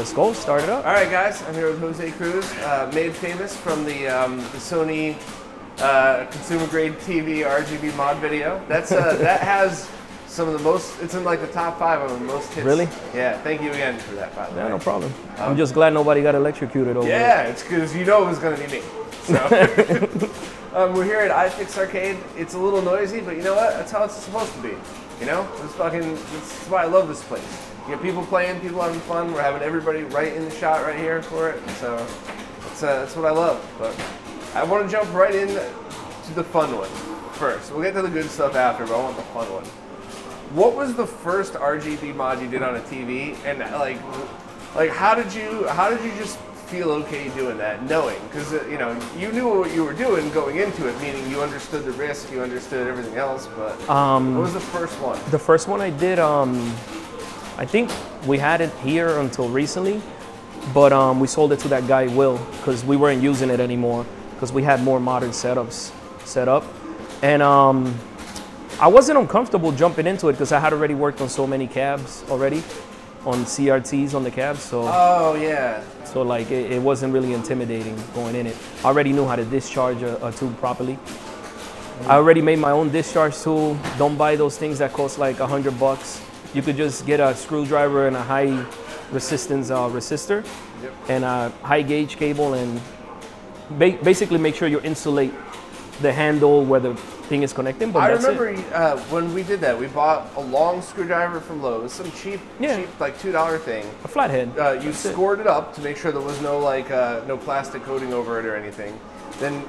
Let's go, start it up. All right, guys, I'm here with Jose Cruz, made famous from the Sony consumer grade TV RGB mod video. That's that has some of the most. It's in like the top 5 of the most hits. Really? Yeah. Thank you again for that, by the way. Yeah, no problem. I'm just glad nobody got electrocuted over Yeah, it's because you know it was going to be me. So we're here at iFix Arcade. It's a little noisy, but you know what? That's how it's supposed to be. You know, that's why I love this place. You get people playing, people having fun. We're having everybody right in the shot right here for it. So that's what I love. But I want to jump right in to the fun one first. We'll get to the good stuff after, but I want the fun one. What was the first RGB mod you did on a TV, and like how did you just feel okay doing that, knowing, because you know you knew what you were doing going into it, meaning you understood the risk, you understood everything else, but what was the first one? The first one I did, I think we had it here until recently, but we sold it to that guy Will because we weren't using it anymore because we had more modern setups set up, and I wasn't uncomfortable jumping into it because I had already worked on so many cabs already, on CRTs on the cabs, so oh yeah, so like it wasn't really intimidating going in it. I already knew how to discharge a tube properly. I already made my own discharge tool. Don't buy those things that cost like $100. You could just get a screwdriver and a high resistance resistor, yep, and a high gauge cable, and basically make sure you insulate the handle where the thing is connecting. But I remember when we did that, we bought a long screwdriver from Lowe's, some cheap like $2 thing. A flathead. You scored it up to make sure there was no no plastic coating over it or anything. Then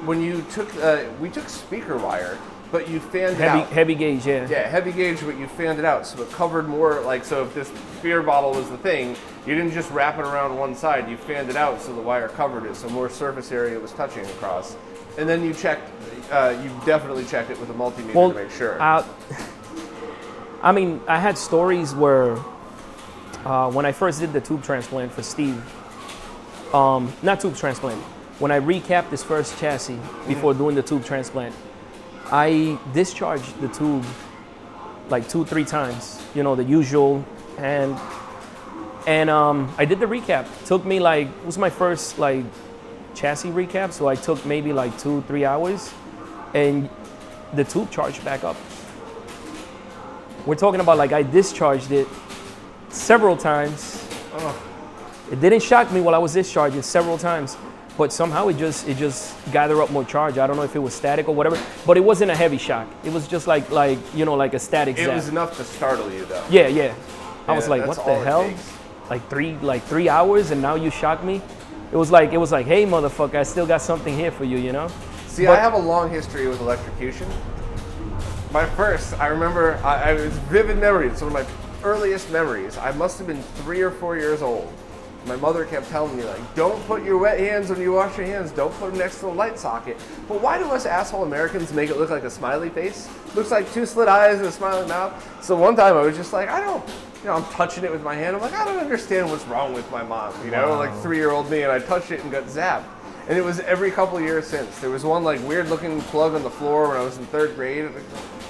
we took speaker wire, but you fanned it out. Heavy gauge, yeah. Yeah, heavy gauge, but you fanned it out, so it covered more, like, so if this beer bottle was the thing, you didn't just wrap it around one side, you fanned it out so the wire covered it, so more surface area was touching across. And then you checked, you definitely checked it with a multimeter to make sure. I mean, I had stories where, when I first did the tube transplant for Steve, not tube transplant, when I recapped his first chassis before doing the tube transplant, I discharged the tube like 2-3 times, you know, the usual, and I did the recap. Took me like, it was my first like chassis recap, so I took maybe like 2-3 hours, and the tube charged back up. We're talking about like I discharged it several times. It didn't shock me while I was discharging several times, but somehow it just gathered up more charge. I don't know if it was static or whatever, but it wasn't a heavy shock. It was just like you know, like a static zap. It was enough to startle you though. Yeah. I was like, what the hell? Like 3 hours, and now you shock me? It was like, hey motherfucker, I still got something here for you, you know? See, I have a long history with electrocution. My first, I remember, it was vivid memory. It's one of my earliest memories. I must have been 3 or 4 years old. My mother kept telling me, like, don't put your wet hands when you wash your hands. Don't put them next to the light socket. But why do us asshole Americans make it look like a smiley face? Looks like 2 slit eyes and a smiling mouth. So one time I was just like, I'm touching it with my hand. I'm like, I don't understand what's wrong with my mom. You know, like 3-year-old me, and I touched it and got zapped. And it was every couple of years since. There was one like weird looking plug on the floor when I was in 3rd grade. Like,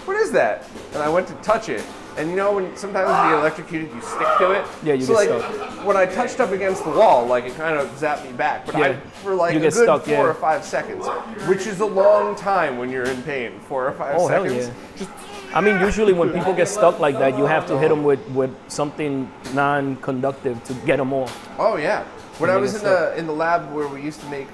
what is that? And I went to touch it. And you know, when sometimes when you get electrocuted, you stick to it. Yeah, you get stuck. When I touched up against the wall, like it kind of zapped me back. But for like a good 4 or 5 seconds, which is a long time when you're in pain. 4 or 5 seconds. Hell yeah. I mean, usually when people get stuck like that, you have to hit them with something non-conductive to get them off. Oh yeah. When I was in the lab where we used to make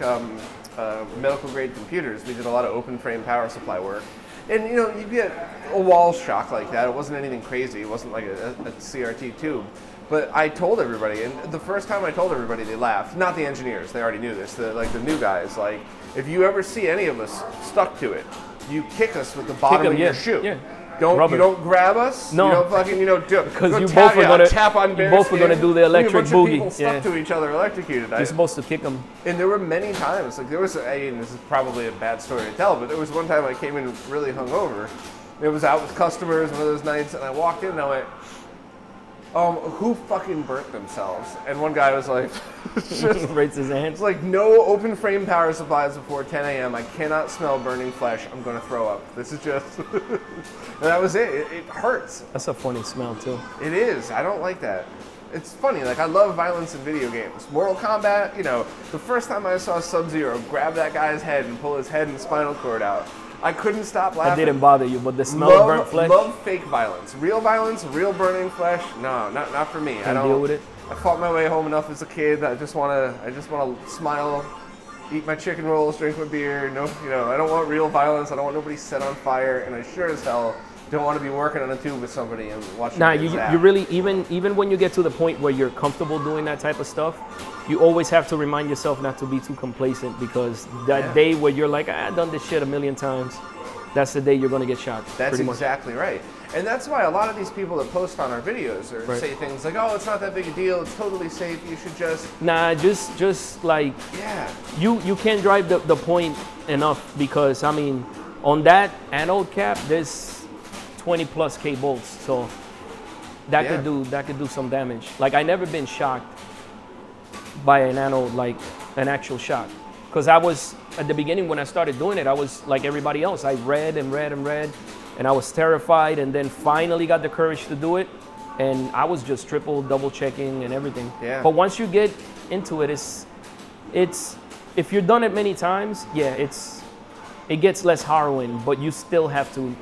medical grade computers, we did a lot of open frame power supply work. And you know, you get a wall shock like that. It wasn't anything crazy. It wasn't like a CRT tube. But I told everybody, and the first time I told everybody, they laughed. Not the engineers, they already knew this. The new guys, like, if you ever see any of us stuck to it, you kick us with the bottom of your shoe. Yeah. You don't grab us. No. You don't fucking, because you both were gonna tap on bare both were gonna do the electric boogie. People stuck to each other, electrocuted. You're supposed to kick them. And there were many times, like there was, and this is probably a bad story to tell, but there was one time I came in really hungover. It was out with customers one of those nights, and I walked in and I went, who fucking burnt themselves? And one guy was like, just raised his hand. It's like, no open frame power supplies before 10 a.m. I cannot smell burning flesh. I'm going to throw up. This is just, and that was it. It hurts. That's a funny smell too. It is. I don't like that. it's funny. Like I love violence in video games. Mortal Kombat. You know, the first time I saw Sub-Zero grab that guy's head and pull his head and spinal cord out, I couldn't stop laughing. That didn't bother you, but the smell of burnt flesh. Love fake violence. Real violence, real burning flesh. No, not for me. I don't deal with it. I fought my way home enough as a kid that I just wanna smile, eat my chicken rolls, drink my beer. No, you know, I don't want real violence. I don't want nobody set on fire, and I sure as hell don't want to be working on a tube with somebody and watching. Nah, you really, even when you get to the point where you're comfortable doing that type of stuff, you always have to remind yourself not to be too complacent, because that day where you're like, I've done this shit a million times, that's the day you're going to get shot. That's exactly right. And that's why a lot of these people that post on our videos or say things like, oh, it's not that big a deal, it's totally safe, you should just... Nah, just like, you can't drive the point enough, because, I mean, on that anode cap, there's 20 plus K bolts, so that could do some damage. Like, I never been shocked by an anode, like an actual shock, because I was at the beginning when I started doing it, I was like everybody else. I read and read and read, and I was terrified, and then finally got the courage to do it, and I was just double checking and everything. But once you get into it, it's if you've done it many times, it gets less harrowing, but you still have to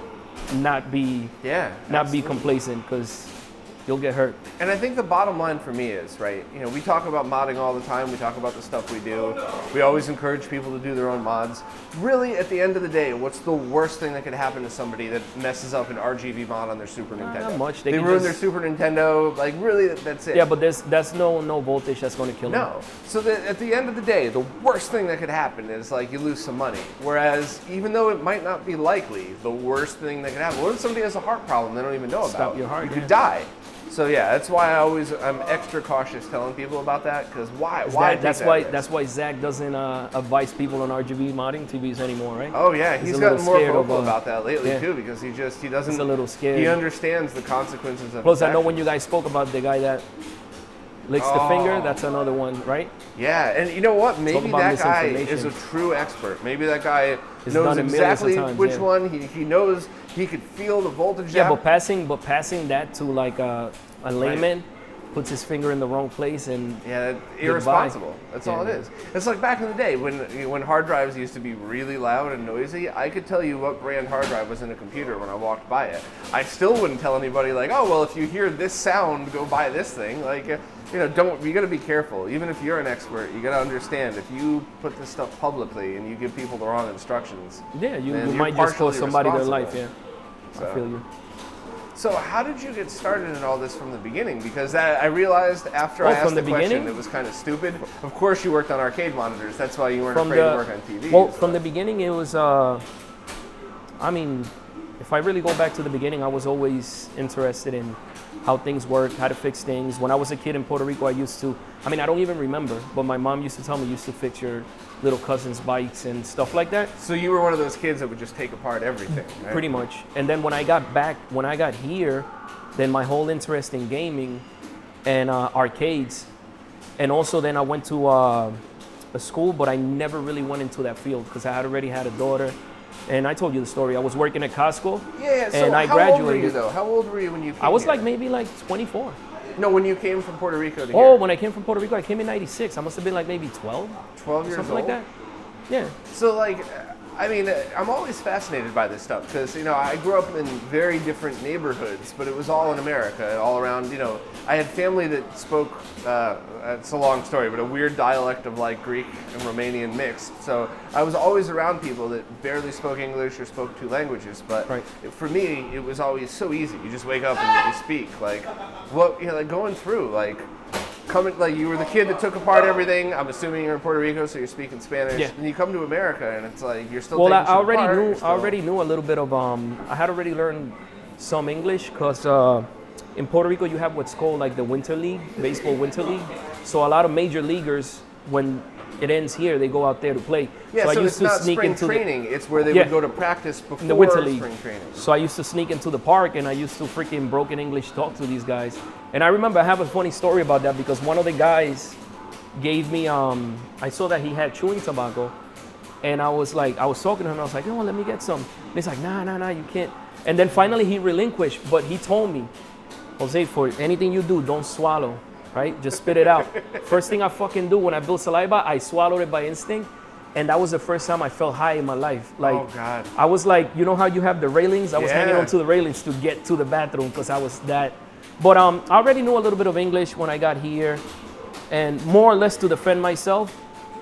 not be complacent, because you'll get hurt. And I think the bottom line for me is, right, you know, we talk about modding all the time, we talk about the stuff we do, we always encourage people to do their own mods. Really, at the end of the day, what's the worst thing that could happen to somebody that messes up an RGB mod on their Super Nintendo? Not much. They ruin their Super Nintendo, like really, that's it. Yeah, but that's no voltage that's going to kill them. No. So at the end of the day, the worst thing that could happen is like you lose some money. Whereas, even though it might not be likely, the worst thing that could happen, what if somebody has a heart problem they don't even know about? Stop your heart. You could die. So yeah, that's why I'm extra cautious telling people about that, because why? That's why Zach doesn't advise people on RGB modding TVs anymore, right? Oh yeah, he's gotten more vocal about that lately too, because he doesn't. He's a little scared. He understands the consequences of. Plus, I know when you guys spoke about the guy that licks the finger, that's another one, right? Yeah, and you know what? Maybe that guy is a true expert. Maybe that guy knows exactly which one. He knows. He could feel the voltage. Yeah, but passing that to like a layman, puts his finger in the wrong place, and irresponsible. That's all it is. It's like back in the day when hard drives used to be really loud and noisy. I could tell you what brand hard drive was in a computer when I walked by it. I still wouldn't tell anybody like, oh well, if you hear this sound, go buy this thing. Like, you know, you got to be careful. Even if you're an expert, you got to understand if you put this stuff publicly and you give people the wrong instructions. Yeah, you might just cost somebody their life. Yeah, so. I feel you. So how did you get started in all this from the beginning? Because I realized after I asked the question, it was kind of stupid. Of course you worked on arcade monitors. That's why you weren't afraid to work on TVs. Well, from the beginning it was, I mean, if I really go back to the beginning, I was always interested in how things work, how to fix things. When I was a kid in Puerto Rico, I don't even remember, but my mom used to tell me, you used to fix your little cousin's bikes and stuff like that. So you were one of those kids that would just take apart everything, right? Pretty much. And then when I got here, then my whole interest in gaming and arcades, and also then I went to a school, but I never really went into that field because I had already had a daughter. And I told you the story. I was working at Costco. Yeah, so and I how graduated. Old were you though? How old were you when you came I was here? maybe 24. No, when you came from Puerto Rico to here. When I came from Puerto Rico, I came in 96. I must have been like maybe 12. 12 years something old? like that. Yeah. So like, I mean, I'm always fascinated by this stuff because, you know, I grew up in very different neighborhoods, but it was all in America, all around, you know. I had family that spoke, it's a long story, but a weird dialect of like Greek and Romanian mixed. So I was always around people that barely spoke English or spoke two languages. But for me, it was always so easy. You just wake up and you speak. Like, what, you know, like going through, like, like you were the kid that took apart everything. I'm assuming you're in Puerto Rico, so you're speaking Spanish. Yeah. And you come to America, and it's like you're still. Well, I already knew a little bit of. I had already learned some English because in Puerto Rico you have what's called like the Winter League, baseball Winter League. So a lot of major leaguers, when it ends here, they go out there to play. Yeah, so I used it's to not sneak spring into training. It's where they would go to practice before the Winter League. Spring training. So I used to sneak into the park, and I used to freaking broken English talk to these guys. And I remember I have a funny story about that because one of the guys gave me, I saw that he had chewing tobacco, and I was talking to him, I was like, oh, let me get some. And he's like, nah, you can't. And then finally he relinquished, but he told me, Jose, for anything you do, don't swallow. right? Just spit it out. First thing I fucking do when I build saliva, I swallowed it by instinct. And that was the first time I felt high in my life. Like, oh God. I was like, you know how you have the railings? I was hanging Yeah. onto the railings to get to the bathroom because I was that. But I already knew a little bit of English when I got here, and more or less to defend myself.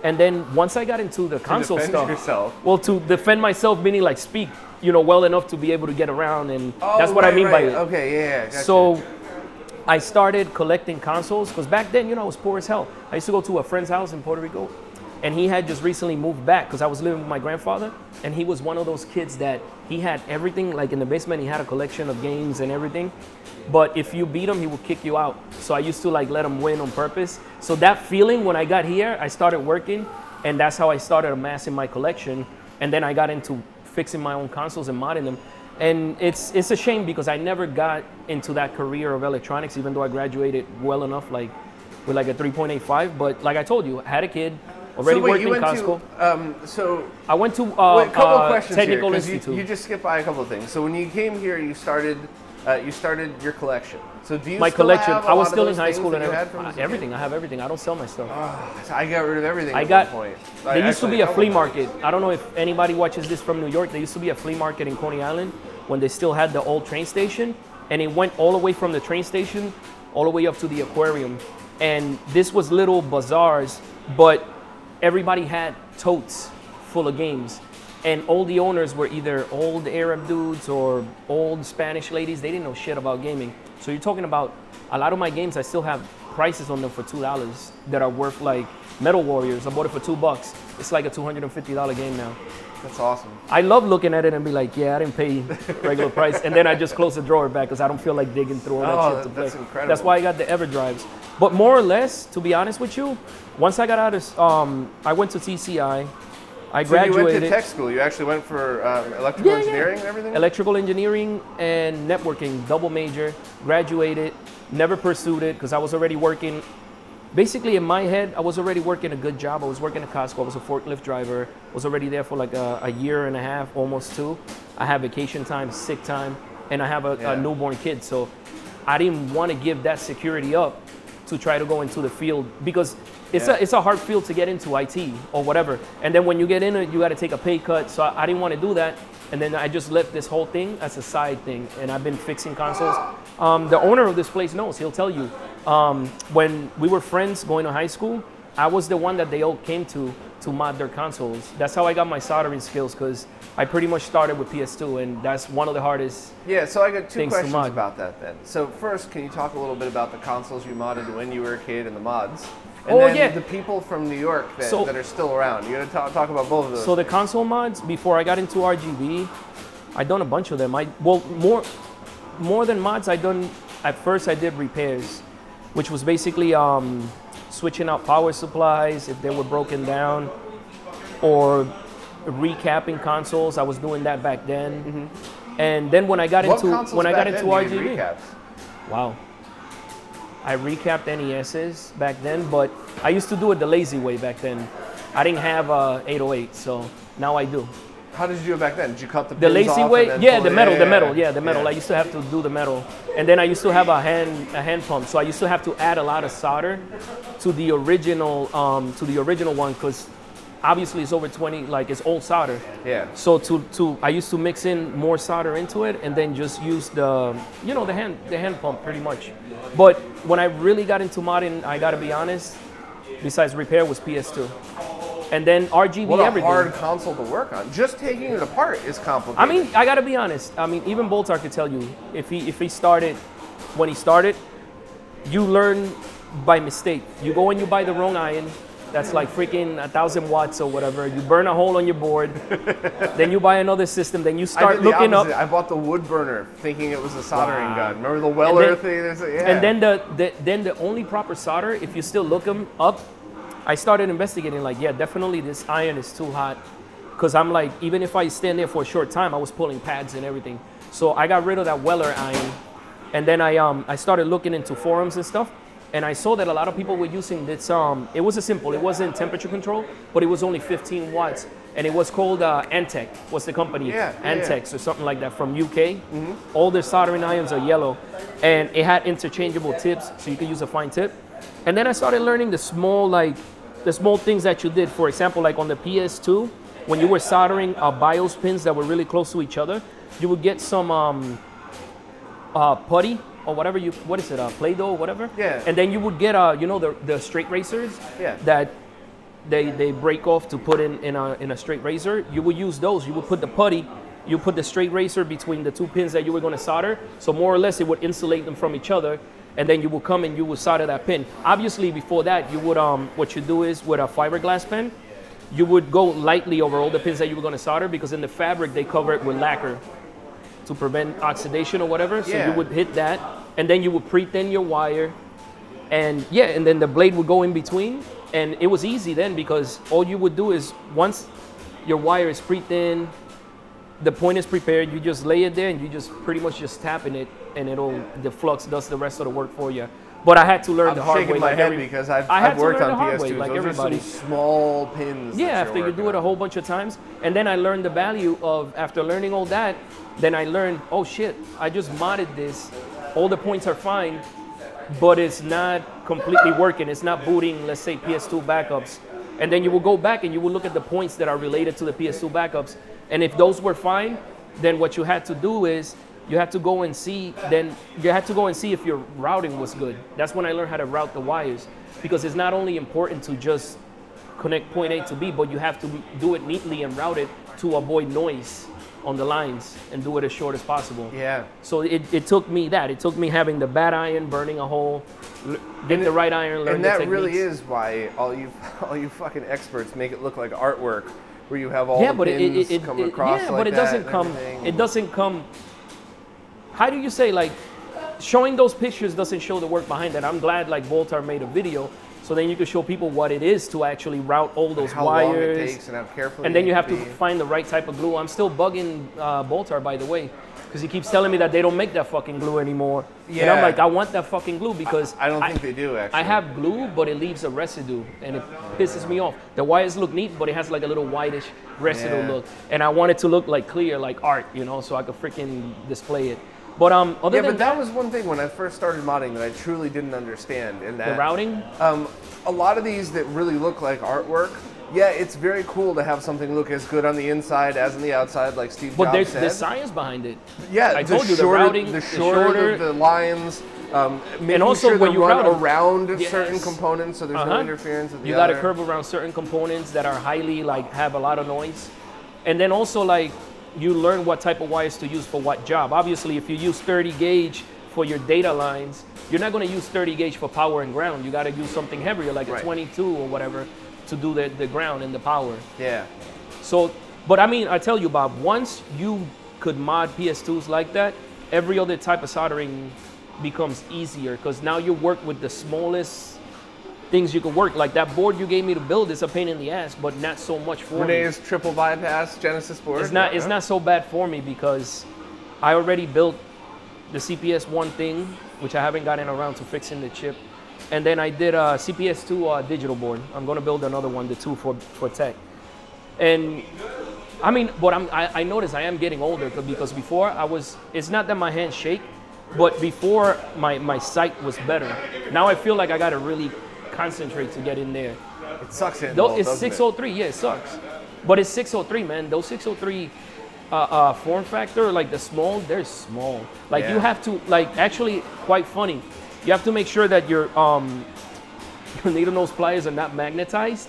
And then once I got into the console defend stuff, yourself. well, to defend myself, meaning like speak, you know, well enough to be able to get around, and that's what I mean by it. Okay, yeah. Gotcha. So I started collecting consoles because back then, you know, I was poor as hell. I used to go to a friend's house in Puerto Rico, and he had just recently moved back because I was living with my grandfather, and he was one of those kids that he had everything, like in the basement, he had a collection of games and everything. But if you beat him, he would kick you out. So I used to like let him win on purpose. So that feeling when I got here, I started working, and that's how I started amassing my collection. And then I got into fixing my own consoles and modding them. And it's a shame because I never got into that career of electronics, even though I graduated well enough, like with like a 3.85. But like I told you, I had a kid, already worked in Costco. I went to Technical Institute. You just skipped by a couple of things. So when you came here, you started your collection. So do you my still collection? have a I was lot still of in those high things school that and you had from everything. I have everything. I don't sell my stuff. I got rid of everything I at got, one point. There used to be a flea market. I don't know if anybody watches this from New York. There used to be a flea market in Coney Island when they still had the old train station, and it went all the way from the train station all the way up to the aquarium. And this was little bazaars, but everybody had totes full of games. And all the owners were either old Arab dudes or old Spanish ladies. They didn't know shit about gaming. So you're talking about a lot of my games, I still have prices on them for $2 that are worth like Metal Warriors. I bought it for $2. It's like a $250 game now. That's awesome. I love looking at it and be like, yeah, I didn't pay regular price. And then I just close the drawer back because I don't feel like digging through all that shit to play. That's incredible. That's why I got the EverDrives. But more or less, to be honest with you, once I got out of, I went to TCI. I graduated. So you went to tech school. You actually went for electrical engineering and everything? Electrical engineering and networking, double major. Graduated, never pursued it because I was already working. Basically, in my head, I was already working a good job. I was working at Costco. I was a forklift driver. Was already there for like a year and a half, almost 2. I have vacation time, sick time, and I have a newborn kid. So I didn't want to give that security up to try to go into the field because it's a hard field to get into, IT or whatever. And then when you get in it, you got to take a pay cut. So I didn't want to do that. And then I just left this whole thing as a side thing. And I've been fixing consoles. The owner of this place knows. He'll tell you. When we were friends going to high school, I was the one that they all came to mod their consoles. That's how I got my soldering skills because I pretty much started with PS2, and that's one of the hardest. Yeah, so I got 2 questions about that then. So first, can you talk a little bit about the consoles you modded when you were a kid and the mods? And then the people from New York that are still around. You got to talk about both of those. So the console mods, before I got into RGB, I done a bunch of them. More than mods, at first I did repairs, which was basically switching out power supplies if they were broken down, or recapping consoles. I was doing that back then. Mm-hmm. And then when I got into RGB, wow, I recapped NESs back then, but I used to do it the lazy way back then. I didn't have 808, so now I do. How did you do it back then? Did you cut the pins the lazy off way? Yeah, the metal. Yeah. I used to have to do the metal, and then I used to have a hand pump. So I used to have to add a lot of solder to the original one because obviously it's over 20, like it's old solder. Yeah. So I used to mix in more solder into it and then just use the hand pump pretty much. But when I really got into modding, I gotta be honest, besides repair, was PS2. And then RGB, what a everything. hard console to work on. Just taking it apart is complicated. I mean, I gotta be honest. I mean, even Boltar could tell you, if he started, when he started, you learn by mistake. You go and you buy the wrong iron, that's like freaking 1,000 watts or whatever. You burn a hole on your board, then you buy another system, then you start looking up. I bought the wood burner thinking it was a soldering gun. Remember the Weller thing? And then the only proper solder, if you still look them up, I started investigating, like, yeah, definitely this iron is too hot. Because I'm like, even if I stand there for a short time, I was pulling pads and everything. So I got rid of that Weller iron. And then I started looking into forums and stuff. And I saw that a lot of people were using this, it was it wasn't temperature control, but it was only 15 watts. And it was called Antec, was the company. Antex or something like that from UK. Mm-hmm. All their soldering irons are yellow. And it had interchangeable tips, so you could use a fine tip. And then I started learning the small things that you did. For example, like on the PS2, when you were soldering BIOS pins that were really close to each other, you would get some putty or whatever what is it, Play-Doh or whatever? Yeah. And then you would get, you know, the straight razors Yeah. that they break off to put in a straight razor. You would use those. You would put the putty, you put the straight razor between the two pins that you were going to solder. So more or less it would insulate them from each other. And then you would come and you would solder that pin. Obviously before that, you would, what you do is with a fiberglass pen, you would go lightly over all the pins that you were going to solder, because in the fabric they cover it with lacquer to prevent oxidation or whatever. So you would hit that, and then you would pre-thin your wire, and and then the blade would go in between. And it was easy then, because all you would do is, once your wire is pre-thin, the point is prepared, you just lay it there and you just pretty much just tapping it, and the flux does the rest of the work for you. But I had to learn the hard way. I'm shaking my head because I've worked on PS2s. Like those everybody. are some small pins. Yeah, after you do it a whole bunch of times. And then I learned the value of, after learning all that, then I learned, oh shit, I just modded this. All the points are fine, but it's not completely working. It's not booting, let's say, PS2 backups. And then you will go back and you will look at the points that are related to the PS2 backups. And if those were fine, then what you had to do is, you had to go and see if your routing was good. That's when I learned how to route the wires, because it's not only important to just connect point A to B, but you have to do it neatly and route it to avoid noise on the lines and do it as short as possible. Yeah. So it took me that. It took me having the bad iron, burning a hole, getting the right iron, learning the techniques. And that really is why all you fucking experts make it look like artwork, where you have all the pins come across like but it that. It doesn't come. How do you say, like, showing those pictures doesn't show the work behind it. I'm glad like Voltar made a video, so then you can show people what it is to actually route all those how wires. Long it takes and how careful. And then you have to find the right type of glue. I'm still bugging Voltar, by the way, because he keeps telling me that they don't make that fucking glue anymore. Yeah. And I'm like, I want that fucking glue, because I don't think they do, actually. I have glue, but it leaves a residue, and it pisses me off. The wires look neat, but it has like a little whitish residue look, and I want it to look like clear, like art, you know, so I could freaking display it. But other than that was one thing when I first started modding that I truly didn't understand. In that the routing, a lot of these that really look like artwork. Yeah, it's very cool to have something look as good on the inside as on the outside, like Steve Jobs said. But there's science behind it. Yeah, I told you the routing, the shorter the lines, and also sure when you run route around certain components, so there's no interference with the You got to curve around certain components that are highly, like, have a lot of noise, and then also like you learn what type of wires to use for what job. Obviously, if you use 30 gauge for your data lines, you're not going to use 30 gauge for power and ground. You got to use something heavier, like a 22 or whatever, to do the ground and the power. Yeah. So, but I mean, I tell you, Bob, once you could mod PS2s like that, every other type of soldering becomes easier, because now you work with the smallest things you could work. Like that board you gave me to build is a pain in the ass, but not so much for me. Renee's triple bypass Genesis board. It's not so bad for me, because I already built the CPS-1 thing, which I haven't gotten around to fixing the chip. And then I did a CPS-2 digital board. I'm going to build another one, the 2 for tech. And I mean, but I noticed I am getting older, because before it's not that my hands shake, but before my sight was better. Now I feel like I got to really concentrate to get in there. It sucks in. It's 603, yeah, it sucks. But it's 603, man. Those 603 form factor, like the small, they're small. Like you have to, like, actually quite funny. You have to make sure that your needle nose pliers are not magnetized,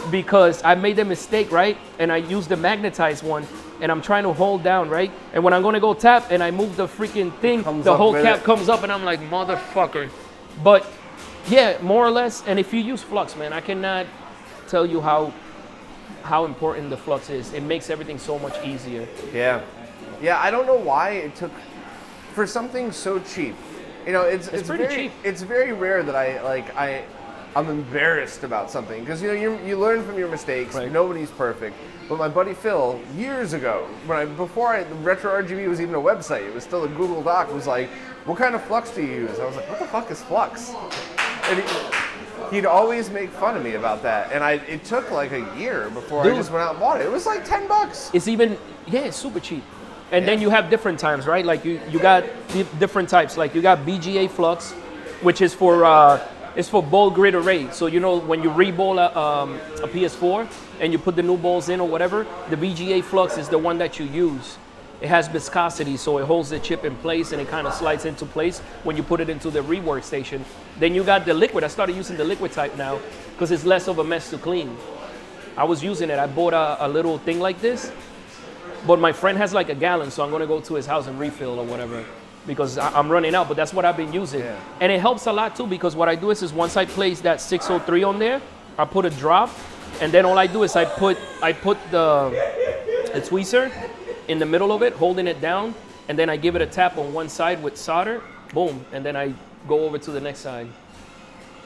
because I made the mistake, right? And I used the magnetized one, and I'm trying to hold down, right? And when I'm gonna go tap and I move the freaking thing, the whole cap comes up, and I'm like, motherfucker. But yeah, more or less. And if you use flux, man, I cannot tell you how important the flux is. It makes everything so much easier. Yeah. Yeah, I don't know why it took, for something so cheap. You know, it's pretty very cheap. It's very rare that I'm embarrassed about something, because you know you learn from your mistakes. Right. Nobody's perfect. But my buddy Phil, years ago, before RetroRGB was even a website, it was still a Google Doc, was like, "What kind of flux do you use?" I was like, "What the fuck is flux?" And he'd always make fun of me about that, and it took like a year before I just went out and bought it. It was like $10. It's even, yeah, it's super cheap. And then you have different times, right? Like you got different types. Like you got BGA flux, which is for It's for ball grid array. So you know when you re-ball a PS4 and you put the new balls in or whatever, the VGA flux is the one that you use. It has viscosity, so it holds the chip in place and it kind of slides into place when you put it into the rework station. Then you got the liquid. I started using the liquid type now because it's less of a mess to clean. I was using it. I bought a little thing like this, but my friend has like a gallon, so I'm gonna go to his house and refill or whatever because I'm running out, but that's what I've been using. Yeah. And it helps a lot too because what I do is once I place that 603 on there, I put a drop, and then all I do is I put the tweezer in the middle of it, holding it down, and then I give it a tap on one side with solder, boom, and then I go over to the next side,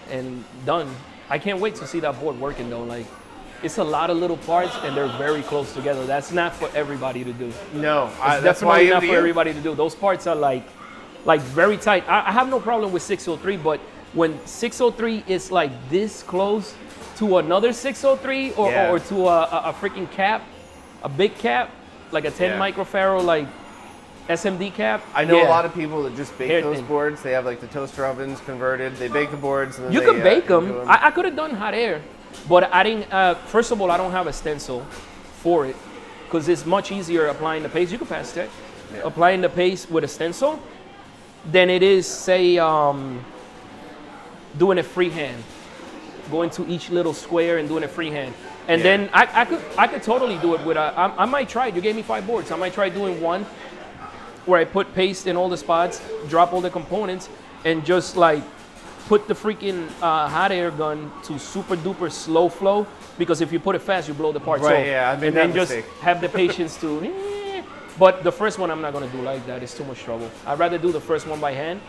and done. I can't wait to see that board working though. Like, it's a lot of little parts, and they're very close together. That's not for everybody to do. No, it's definitely not for everybody to do. Those parts are like very tight. I have no problem with 603, but when 603 is like this close to another 603 or to a freaking cap, a big cap, like a 10 microfarad like SMD cap. I know a lot of people that just bake those boards. They have like the toaster ovens converted. They bake the boards. And then you can bake them. I could have done hot air, but I didn't. First of all, I don't have a stencil for it because it's much easier applying the paste. You can pass that. Yeah. Applying the paste with a stencil than it is, say, doing it freehand. Going to each little square and doing it freehand. And then I could totally do it with I might try it. You gave me 5 boards. I might try doing one where I put paste in all the spots, drop all the components, and just like put the freaking hot air gun to super duper slow flow, because if you put it fast, you blow the parts off. Yeah, I made that mistake. Just have the patience to. But the first one I'm not gonna do like that. It's too much trouble. I'd rather do the first one by hand.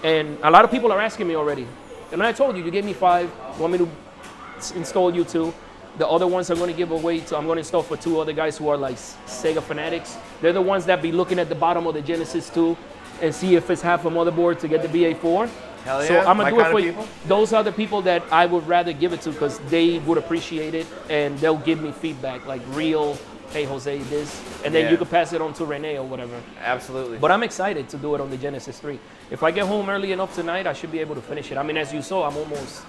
And a lot of people are asking me already. And I told you, you gave me 5. You want me to install you 2? The other ones I'm going to give away to, I'm going to install for 2 other guys who are like Sega fanatics. They're the ones that be looking at the bottom of the Genesis 2 and see if it's half a motherboard to get the BA4. Hell yeah. So I'm going to do it for you. Those are the people that I would rather give it to because they would appreciate it and they'll give me feedback like real, hey Jose, this. And then you can pass it on to Rene or whatever. Absolutely. But I'm excited to do it on the Genesis 3. If I get home early enough tonight, I should be able to finish it. I mean, as you saw, I'm almost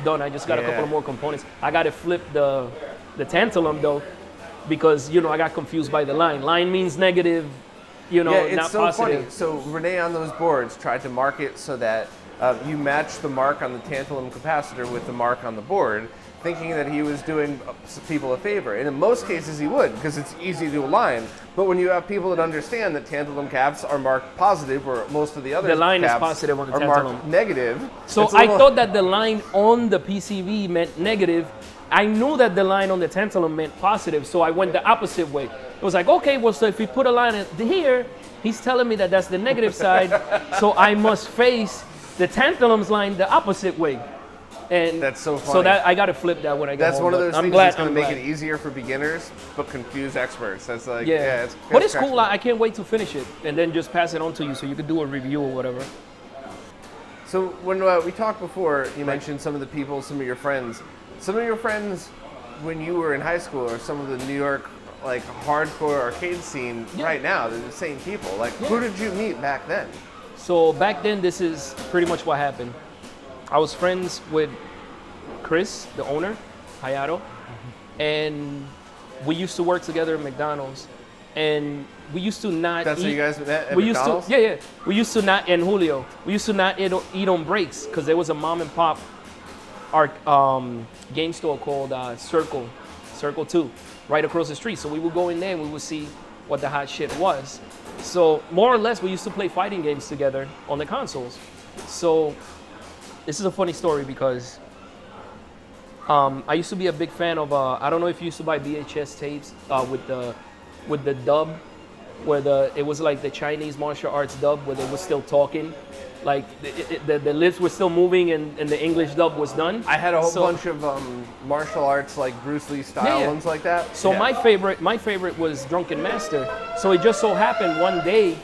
done. I just got a couple of more components. I got to flip the tantalum though, because I got confused by the line. Line means negative, it's not so positive. Funny. So Rene on those boards tried to mark it so that you match the mark on the tantalum capacitor with the mark on the board, thinking that he was doing people a favor. And in most cases he would, because it's easy to align. But when you have people that understand that tantalum caps are marked positive, or most of the other line caps is positive on the are tantalum. marked negative. So I thought that the line on the PCB meant negative. I knew that the line on the tantalum meant positive, so I went the opposite way. It was like, okay, well, so if we put a line here, he's telling me that that's the negative side, so I must face the tantalum's line the opposite way. And that's so funny. So that I got to flip that when I get home. That's one of those things that's going to make it easier for beginners, but confuse experts. That's like, but it's cool. I can't wait to finish it and then just pass it on to you so you can do a review or whatever. So when we talked before, you mentioned some of the people, some of your friends. Some of your friends when you were in high school, or some of the New York like hardcore arcade scene right now, they're the same people. Like, who did you meet back then? So back then, this is pretty much what happened. I was friends with Chris, the owner, Hayato, and we used to work together at McDonald's. And we used to not That's eat. where you guys met at we McDonald's? used to, we used to not, and Julio, we used to not eat on breaks because there was a mom and pop game store called Circle 2, right across the street. So we would go in there and we would see what the hot shit was. So more or less, we used to play fighting games together on the consoles. So this is a funny story because I used to be a big fan of, I don't know if you used to buy VHS tapes with the dub, where it was like the Chinese martial arts dub where they were still talking. Like the lips were still moving and the English dub was done. I had a whole bunch of martial arts, like Bruce Lee style ones like that. So my favorite was Drunken Master. So it just so happened one day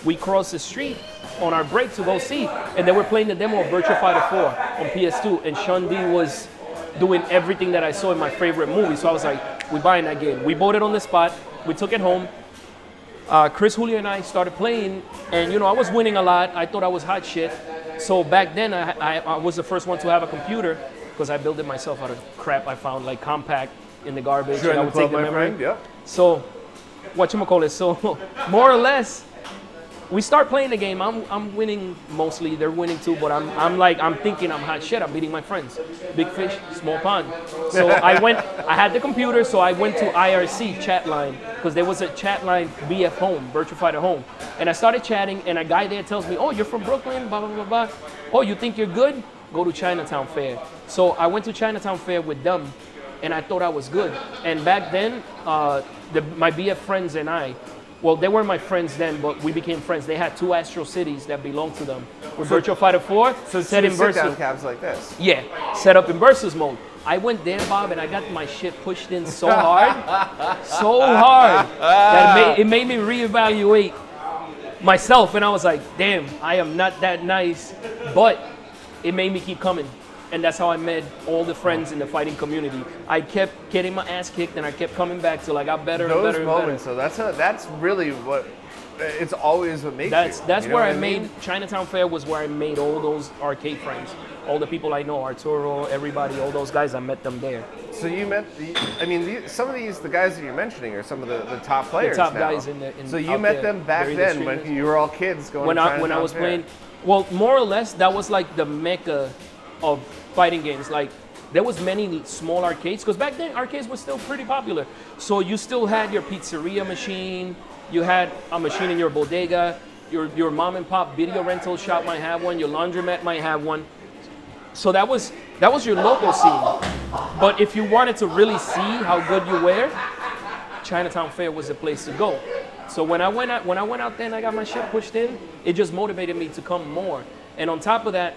we crossed the street on our break to go see, and they were playing the demo of Virtua Fighter 4 on PS2, and Sean D was doing everything that I saw in my favorite movie. So I was like, we buying that game. We bought it on the spot. We took it home. Chris, Julio, and I started playing, and I was winning a lot. I thought I was hot shit. So back then, I was the first one to have a computer because I built it myself out of crap I found, like compact in the garbage. Sure, and I would take the my memory. friend. Yep. So, whatchamacallit, so more or less, we start playing the game. I'm winning mostly. They're winning too, but I'm thinking I'm hot shit. I'm beating my friends. Big fish, small pond. So I had the computer, so I went to IRC chat line because there was a chat line BF home, Virtua Fighter home. And I started chatting, and a guy there tells me, oh, you're from Brooklyn, blah, blah, blah, blah. Oh, you think you're good? Go to Chinatown Fair. So I went to Chinatown Fair with them, and I thought I was good. And back then, my BF friends and I, well, they weren't my friends then, but we became friends. They had 2 Astro Cities that belonged to them. With Virtua Fighter 4, So set in sit-down versus. cabs like this. Yeah, set up in versus mode. I went there, Bob, and I got my shit pushed in so hard, that it made me reevaluate myself. And I was like, damn, I am not that nice. But it made me keep coming. And that's how I met all the friends in the fighting community. I kept getting my ass kicked, and I kept coming back till I got better and better and better. So that's really what, it's always what makes you. That's you know where what I made, Chinatown Fair was where I made all those arcade friends. All the people I know, Arturo, everybody, all those guys, I met them there. So you met, some of these, the guys that you're mentioning are some of the top players The top now. guys So you met them back then when you were all kids going to Chinatown when I was Fair. playing, well, more or less, that was like the mecca of fighting games. Like, there was many small arcades, because back then arcades were still pretty popular. So you still had your pizzeria machine, you had a machine in your bodega, your mom and pop video rental shop might have one, your laundromat might have one. So that was your local scene. But if you wanted to really see how good you were, Chinatown Fair was the place to go. So when I went out there and I got my shit pushed in, it just motivated me to come more. And on top of that,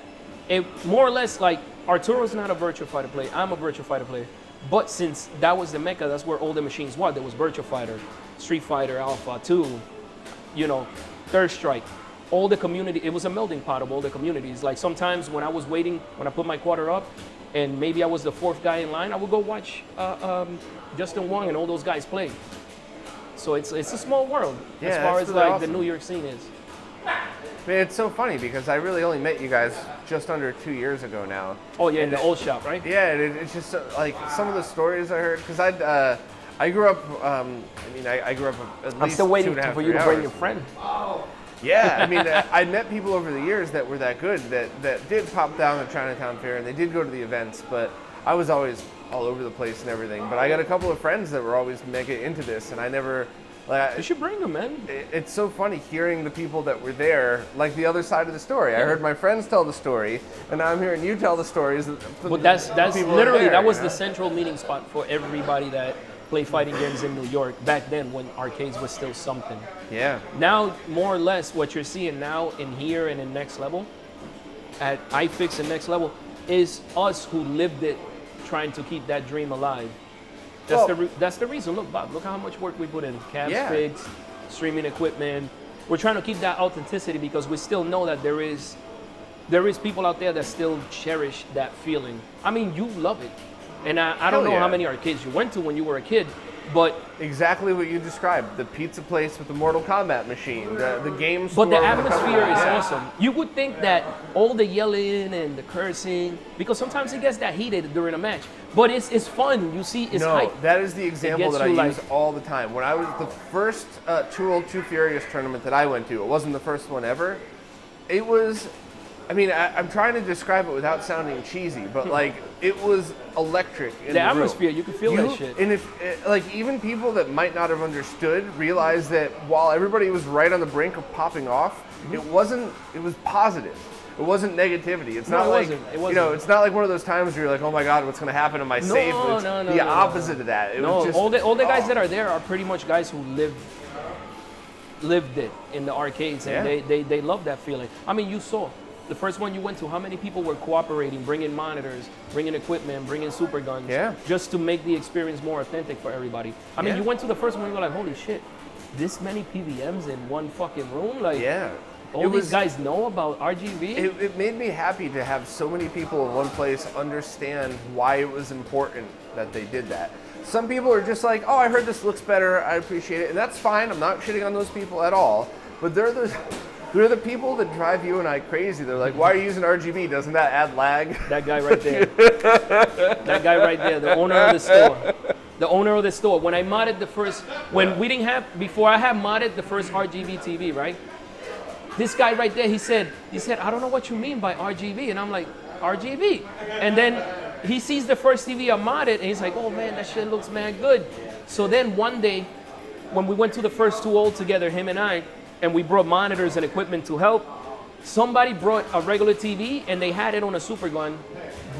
it more or less, like, Arturo's not a Virtua Fighter player. I'm a Virtua Fighter player. But since that was the mecca, that's where all the machines were. There was Virtua Fighter, Street Fighter Alpha 2, you know, Third Strike. All the community, it was a melting pot of all the communities. Like, sometimes when I was waiting, when I put my quarter up, and maybe I was the 4th guy in line, I would go watch Justin Wong and all those guys play. So it's a small world as far as really like awesome. the New York scene is. Man, it's so funny because I really only met you guys just under 2 years ago now. Oh yeah, in the old shop, right? Yeah, it's just like some of the stories I heard, because I grew up, I grew up at least I'm still waiting 2.5, for you to 3 bring hours. your friend. Yeah, I mean, I met people over the years that were that good, that did pop down to Chinatown Fair, and they did go to the events, but I was always all over the place and everything. But I got a couple of friends that were always mega into this, and I never... You should bring them, man. It's so funny hearing the people that were there, like the other side of the story. I heard my friends tell the story, and now I'm hearing you tell the stories. But that's literally, that was the central meeting spot for everybody that played fighting games in New York back then when arcades was still something. Yeah. Now, more or less, what you're seeing now in here and in Next Level, at iFix and Next Level, is us who lived it trying to keep that dream alive. That's the reason. Look, Bob, look how much work we put in. Cabs, figs, streaming equipment. We're trying to keep that authenticity because we still know that there is people out there that still cherish that feeling. I mean, you love it. And I don't know how many arcades you went to when you were a kid, but... Exactly what you described. The pizza place with the Mortal Kombat machine, the game store. But the with atmosphere is awesome. You would think that all the yelling and the cursing, because sometimes it gets that heated during a match, but it's fun. You see, it's hype. That is the example that I use all the time. When I was the first Two Old Two Furious tournament that I went to, it wasn't the first one ever. It was... I mean, I'm trying to describe it without sounding cheesy, but like it was electric. In the atmosphere, room. You could feel that shit. And if like even people that might not have understood realized that while everybody was right on the brink of popping off, it wasn't. It was positive. It wasn't negativity. It's not like you know. It's not like one of those times where you're like, oh my god, what's going to happen to my safe? It's the opposite of that. It was just, all the guys that are there are pretty much guys who lived it in the arcades, and they love that feeling. I mean, you saw. The first one you went to, how many people were cooperating, bringing monitors, bringing equipment, bringing super guns, just to make the experience more authentic for everybody? I mean, you went to the first one, you were like, holy shit, this many PVMs in one fucking room? Like, all these guys know about RGB? It made me happy to have so many people in one place understand why it was important that they did that. Some people are just like, oh, I heard this looks better, I appreciate it, and that's fine. I'm not shitting on those people at all. But there are those... They're the people that drive you and I crazy. They're like, why are you using RGB? Doesn't that add lag? That guy right there. That guy right there, the owner of the store. The owner of the store. When I modded the first, when we didn't have, before I had modded the first RGB TV, right? This guy right there, he said, I don't know what you mean by RGB. And I'm like, RGB? And then he sees the first TV I modded, and he's like, oh man, that shit looks mad good. So then one day, when we went to the first 2 all together, him and I, and we brought monitors and equipment to help, somebody brought a regular TV, and they had it on a super gun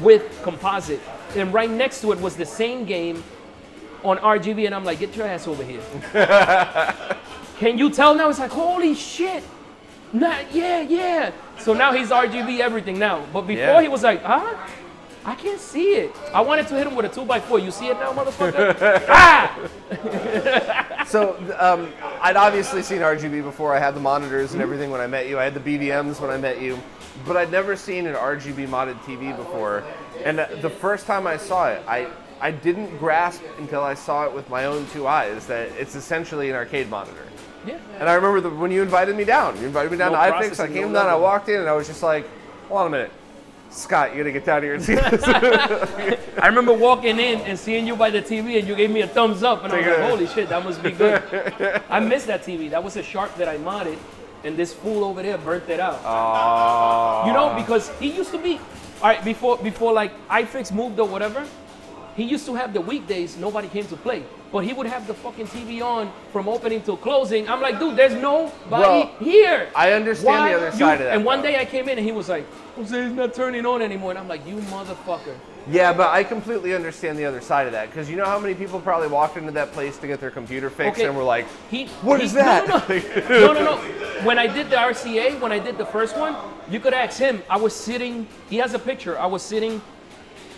with composite. And right next to it was the same game on RGB, and I'm like, get your ass over here. Can you tell now? It's like, holy shit. Nah, yeah. So now he's RGB everything now. But before he was like, huh? I can't see it. I wanted to hit him with a 2x4. You see it now, motherfucker? Ah! So I'd obviously seen RGB before. I had the monitors and everything when I met you. I had the BVMs when I met you. But I'd never seen an RGB modded TV before. And the first time I saw it, I didn't grasp until I saw it with my own 2 eyes that it's essentially an arcade monitor. Yeah. And I remember when you invited me down. You invited me down to iFix. I came down, I walked in, and I was just like, hold on a minute. Scott, you gotta get down here and see this. I remember walking in and seeing you by the TV, and you gave me a thumbs up, and I was like, holy shit, that must be good. I missed that TV. That was a Sharp that I modded, and this fool over there burnt it out. Oh. You know, because he used to be, all right, before like iFix moved or whatever, he used to have the weekdays, nobody came to play. But he would have the fucking TV on from opening till closing. I'm like, dude, there's nobody here. I understand the other side of that. And one day I came in and he was like, Jose, it's not turning on anymore. And I'm like, you motherfucker. Yeah, but I completely understand the other side of that. Because you know how many people probably walked into that place to get their computer fixed and were like, what is that? No. When I did the RCA, when I did the first one, you could ask him. I was sitting, he has a picture. I was sitting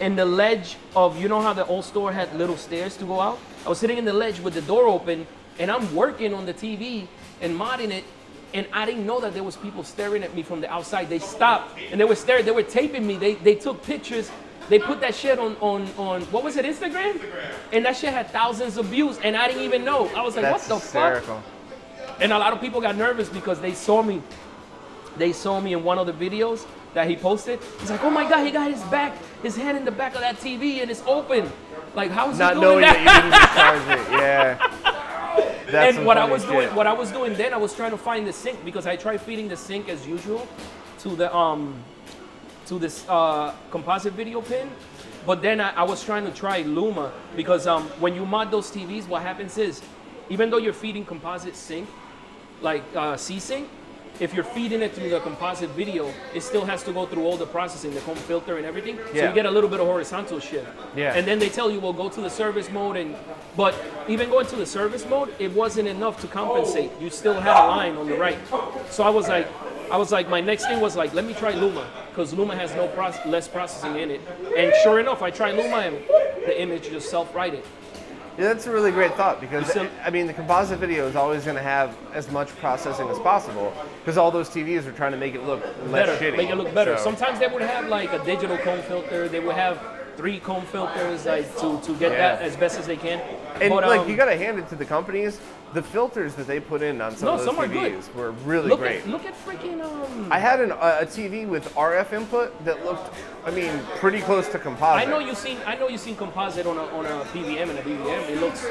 in the ledge of, you know how the old store had little stairs to go out? I was sitting in the ledge with the door open, and I'm working on the TV and modding it, and I didn't know that there was people staring at me from the outside. They stopped, and they were staring, they were taping me. They took pictures. They put that shit on what was it, Instagram? And that shit had thousands of views, and I didn't even know. I was like, That's what the hysterical. fuck? And a lot of people got nervous because they saw me. They saw me in one of the videos that he posted. He's like, oh my God, he got his hand in the back of that TV and it's open. Like, how is he doing that? Not knowing that you didn't charge it, yeah. That's and what I was doing then, I was trying to find the sync because I tried feeding the sync as usual to this composite video pin. But then I was trying to try Luma because when you mod those TVs, what happens is, even though you're feeding composite sync, like C-Sync, if you're feeding it through the composite video, it still has to go through all the processing, the comb filter and everything. So you get a little bit of horizontal shift. Yeah. And then they tell you, well, go to the service mode. But even going to the service mode, it wasn't enough to compensate. You still had a line on the right. So I was like, my next thing was like, let me try Luma, because Luma has less processing in it. And sure enough, I tried Luma and the image just self-righted. Yeah, that's a really great thought because, I mean, the composite video is always going to have as much processing as possible because all those TVs are trying to make it look less shitty. Make it look better. So. Sometimes they would have like a digital comb filter. They would have 3 comb filters like to get that as best as they can. And but, like, you got to hand it to the companies. The filters that they put in on some of those TVs were really great. Look at freaking... I had a TV with RF input that looked, I mean, pretty close to composite. I know you've seen composite on a PVM and a BVM. It looks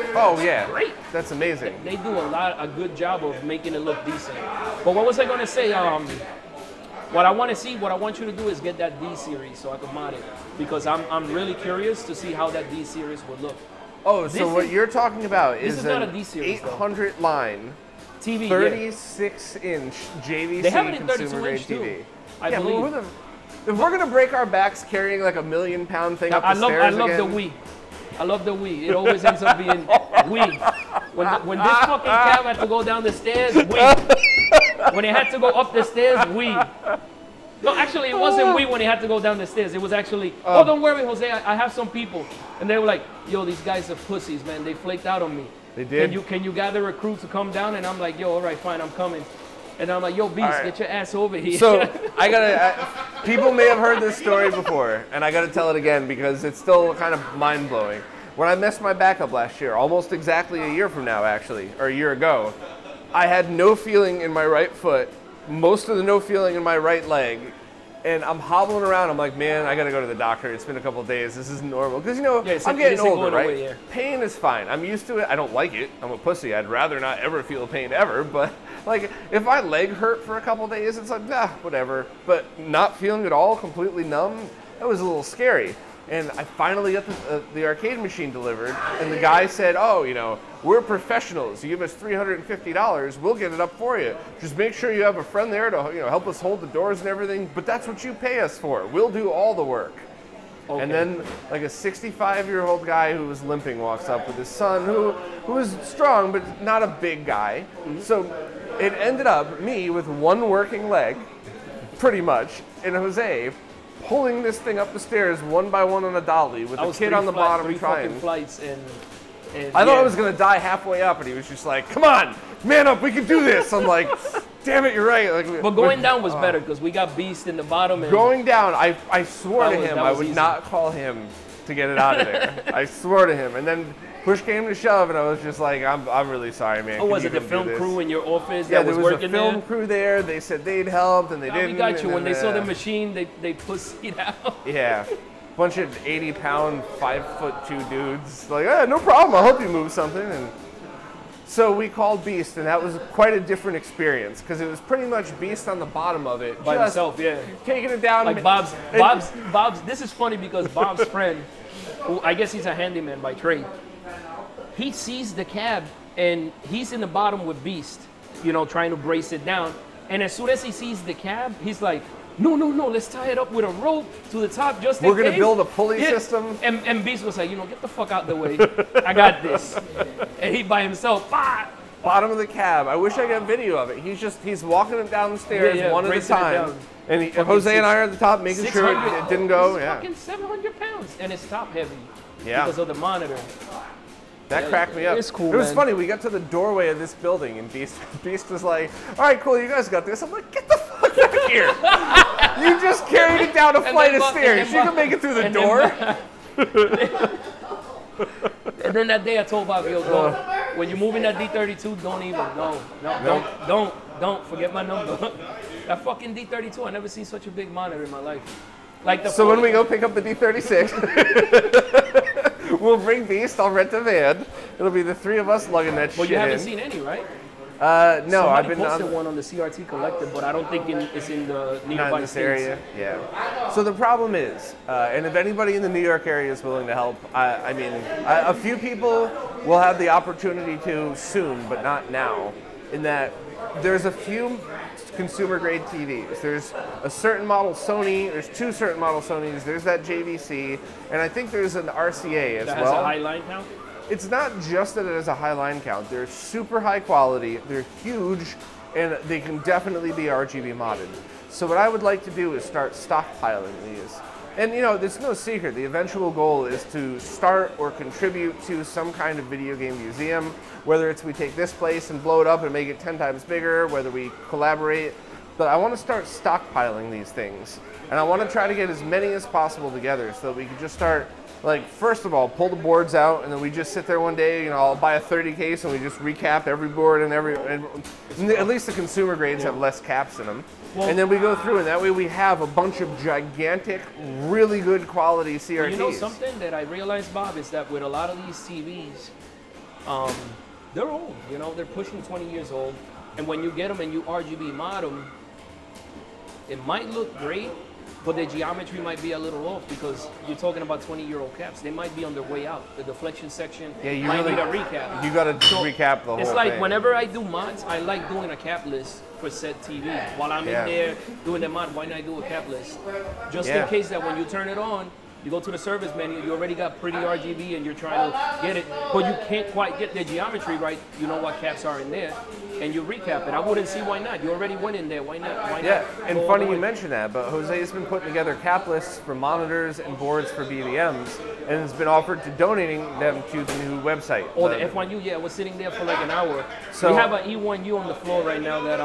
great. That's amazing. They do a good job of making it look decent. But what was I going to say? What I want you to do is get that D series so I can mod it because I'm really curious to see how that D series would look. Oh, so what you're talking about is not a D series, 800 line TV, 36-inch JVC they have it in consumer 32 inch grade TV. Too, I believe. If we're gonna break our backs carrying like a 1,000,000 pound thing up the stairs I love the Wii. I love the Wii. It always ends up being Wii. When this fucking cab had to go down the stairs, Wii. When it had to go up the stairs, Wii. No, actually, it wasn't Wii when he had to go down the stairs. It was actually, oh, don't worry, Jose, I have some people. And they were like, yo, these guys are pussies, man. They flaked out on me. They did? Can you gather a crew to come down? And I'm like, yo, all right, fine, I'm coming. And I'm like, yo, Beast, get your ass over here. So, people may have heard this story before, and I gotta tell it again because it's still kind of mind-blowing. When I messed my back up last year, almost exactly a year from now, actually, or a year ago, I had no feeling in my right foot most of the no feeling in my right leg. And I'm hobbling around. I'm like, man, I got to go to the doctor. It's been a couple of days. This isn't normal. Because, you know, I'm getting older, right? Away, yeah. Pain is fine. I'm used to it. I don't like it. I'm a pussy. I'd rather not ever feel pain ever. But, like, if my leg hurt for a couple of days, it's like, whatever. But not feeling it all, completely numb, that was a little scary. And I finally got the arcade machine delivered, and the guy said, oh, you know, we're professionals. You give us $350, we'll get it up for you. Just make sure you have a friend there to, you know, help us hold the doors and everything, but that's what you pay us for. We'll do all the work. Okay. And then, like, a 65-year-old guy who was limping walks up with his son, who was strong, but not a big guy. Mm-hmm. So it ended up me with one working leg, pretty much, and Jose pulling this thing up the stairs one by one on a dolly with the kid on the bottom trying. Flights and I thought I was going to die halfway up, and he was just like, come on, man up, we can do this. I'm like, damn it, you're right. Like, but going down was better because we got Beast in the bottom. And going down, I swore to him I would not call him to get it out of there. I swore to him. And then push came to shove, and I was just like, I'm really sorry, man. Oh, was it the film crew in your office that was working there? Yeah, there was a film there? Crew there. They said they'd helped, and they didn't. We got you. When they saw the machine, they pussied out. Yeah. Bunch of 80-pound, 5'2" dudes. Like, no problem. I'll help you move something. And so we called Beast, and that was quite a different experience because it was pretty much Beast on the bottom of it. By himself, yeah. Taking it down. Like Bob's, this is funny because Bob's friend, who I guess he's a handyman by trade, he sees the cab and he's in the bottom with Beast, you know, trying to brace it down. And as soon as he sees the cab, he's like, no, let's tie it up with a rope to the top just in case. We're going to build a pulley system. And Beast was like, you know, get the fuck out the way. I got this. And he by himself, bottom of the cab. I wish I got video of it. He's walking it down the stairs one at a time. And Jose and I are at the top making sure it didn't go. It's fucking 700 pounds. And it's top heavy. Yeah. Because of the monitor. That cracked me up. It's cool, It was funny. We got to the doorway of this building, and Beast was like, all right, cool, you guys got this. I'm like, get the fuck back here. You just carried it down a flight of stairs. You can make it through the door. And then that day I told Bob, yo, when you're moving that D32, don't even, don't forget my number. That fucking D32, I never seen such a big monitor in my life. Like so when we go pick up the D36, we'll bring Beast, I'll rent a van. It'll be the three of us lugging that shit in. But you haven't seen any, right? No, I've been posted one on the CRT Collective, but I don't think it's in the nearby this area. Yeah. So the problem is, and if anybody in the New York area is willing to help, I mean, a few people will have the opportunity to soon, but not now. In that there's a few consumer grade TVs. There's a certain model Sony. There's two certain model Sonys. There's that JVC, and I think there's an RCA as well. That has a high line count? It's not just that it has a high line count. They're super high quality, they're huge, and they can definitely be RGB modded. So what I would like to do is start stockpiling these. And you know, there's no secret, the eventual goal is to start or contribute to some kind of video game museum, whether it's we take this place and blow it up and make it 10 times bigger, whether we collaborate. But I want to start stockpiling these things. And I want to try to get as many as possible together so that we can just start, like, first of all, pull the boards out, and then we just sit there one day, you know, I'll buy a 30 case and we just recap every board and at least the consumer grades have less caps in them. Well, and then we go through, and that way we have a bunch of gigantic, really good quality CRTs. You know something that I realized, Bob, is that with a lot of these TVs, they're old, you know, they're pushing 20 years old, and when you get them and you RGB mod them, it might look great, but the geometry might be a little off because you're talking about 20-year-old caps. They might be on their way out. The deflection section might need a recap. You got to recap the whole thing. It's like whenever I do mods, I like doing a cap list for said TV. While I'm in there doing the mod, why not do a cap list? Just in case that when you turn it on, you go to the service menu, you already got pretty RGB and you're trying to get it, but you can't quite get the geometry right. You know what caps are in there, and you recap it. I wouldn't see why not. You already went in there. Why not? Why not? And funny you mentioned mention that, but Jose's been putting together cap lists for monitors and boards for BVMs, and has been offered to donating them to the new website. Oh, the F1U, yeah, I was sitting there for like an hour. So we have an E1U on the floor right now that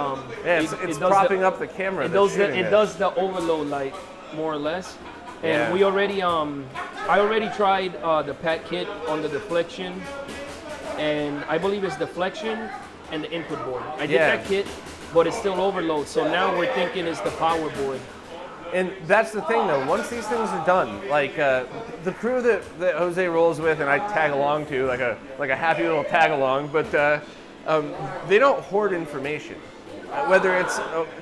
it's propping up the camera. It does the overload light more or less. And we already, I already tried the PAT kit on the deflection, and I believe it's deflection and the input board. I did that kit, but it's still overload. So now we're thinking it's the power board. And that's the thing, though. Once these things are done, like the crew that Jose rolls with, and I tag along to, like a happy little tag along, but they don't hoard information. Whether it's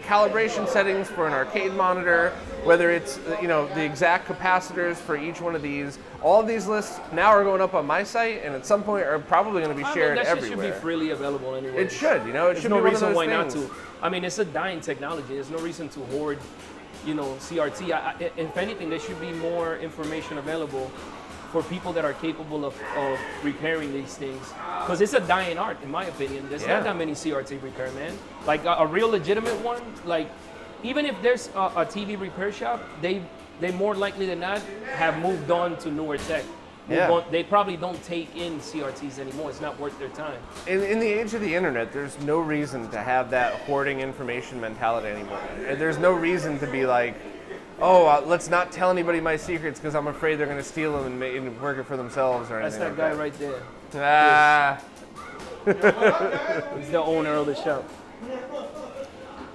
calibration settings for an arcade monitor, whether it's the exact capacitors for each one of these, all of these lists now are going up on my site, and at some point are probably going to be shared everywhere. That should be freely available anyway. It should, It should be one of those why things. not to. I mean, it's a dying technology. There's no reason to hoard, CRT. If anything, there should be more information available for people that are capable of repairing these things. Because it's a dying art, in my opinion. There's not that many CRT repairmen. Like a real legitimate one, like even if there's a TV repair shop, they more likely than not have moved on to newer tech. They probably don't take in CRTs anymore. It's not worth their time. In the age of the internet, there's no reason to have that hoarding information mentality anymore. And there's no reason to be like, oh, let's not tell anybody my secrets because I'm afraid they're going to steal them and work it for themselves or anything. That's that guy right there. Ah. He's the owner of the shop.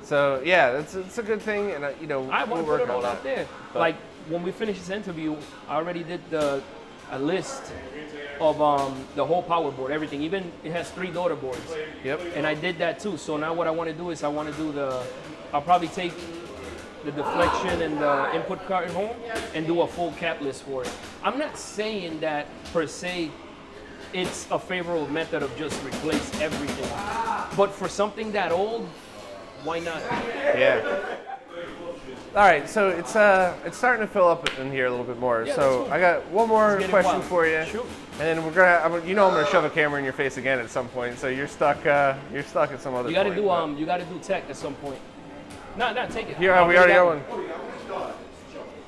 So yeah, it's a good thing, and I want to put it all out there. But like when we finish this interview, I already did a list of the whole power board, everything. Even it has 3 daughter boards. Yep. And I did that too. So now what I want to do is I'll probably take the deflection and the input card home and do a full cap list for it. I'm not saying that per se it's a favorable method of just replace everything. But for something that old, why not? Yeah. All right, so it's starting to fill up in here a little bit more. Yeah, so I got one more question for you, Shoot. and then I'm gonna shove a camera in your face again at some point. So you're stuck at some other. You got to point, do you got to do tech at some point. No, take it. Here we already got one.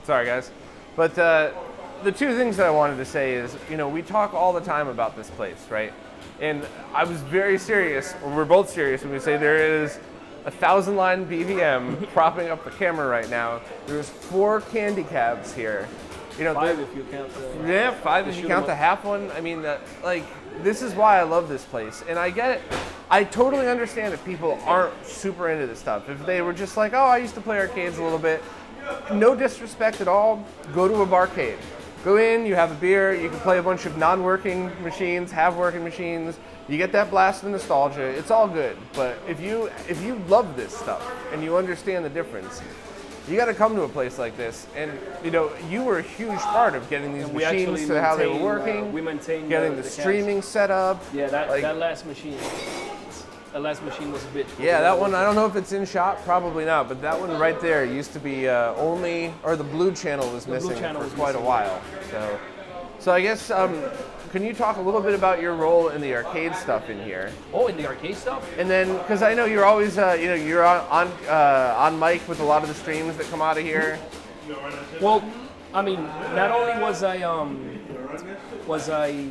Sorry, guys, but the 2 things that I wanted to say is, we talk all the time about this place, right? And I was very serious, or we're both serious when we say there is 1,000-line BVM propping up the camera right now. There's 4 candy cabs here. 5 if you count the... Yeah, 5 if you count the half one. I mean, this is why I love this place. And I get it. I totally understand if people aren't super into this stuff. If they were just like, oh, I used to play arcades a little bit. No disrespect at all. Go to a barcade. Go in, you have a beer, you can play a bunch of non-working machines, have working machines. You get that blast of nostalgia. It's all good. But if you love this stuff and you understand the difference, you got to come to a place like this. And you were a huge part of getting these machines to how they were working. We maintained getting the streaming set up. Yeah, that last machine. That last machine was a bitch. Yeah, that one, I don't know if it's in shop, probably not, but that one right there used to be the blue channel was missing for quite a while. So I guess, can you talk a little bit about your role in the arcade stuff in here? Oh, in the arcade stuff? And then, because I know you're always, you're on mic with a lot of the streams that come out of here. Well, I mean, not only was I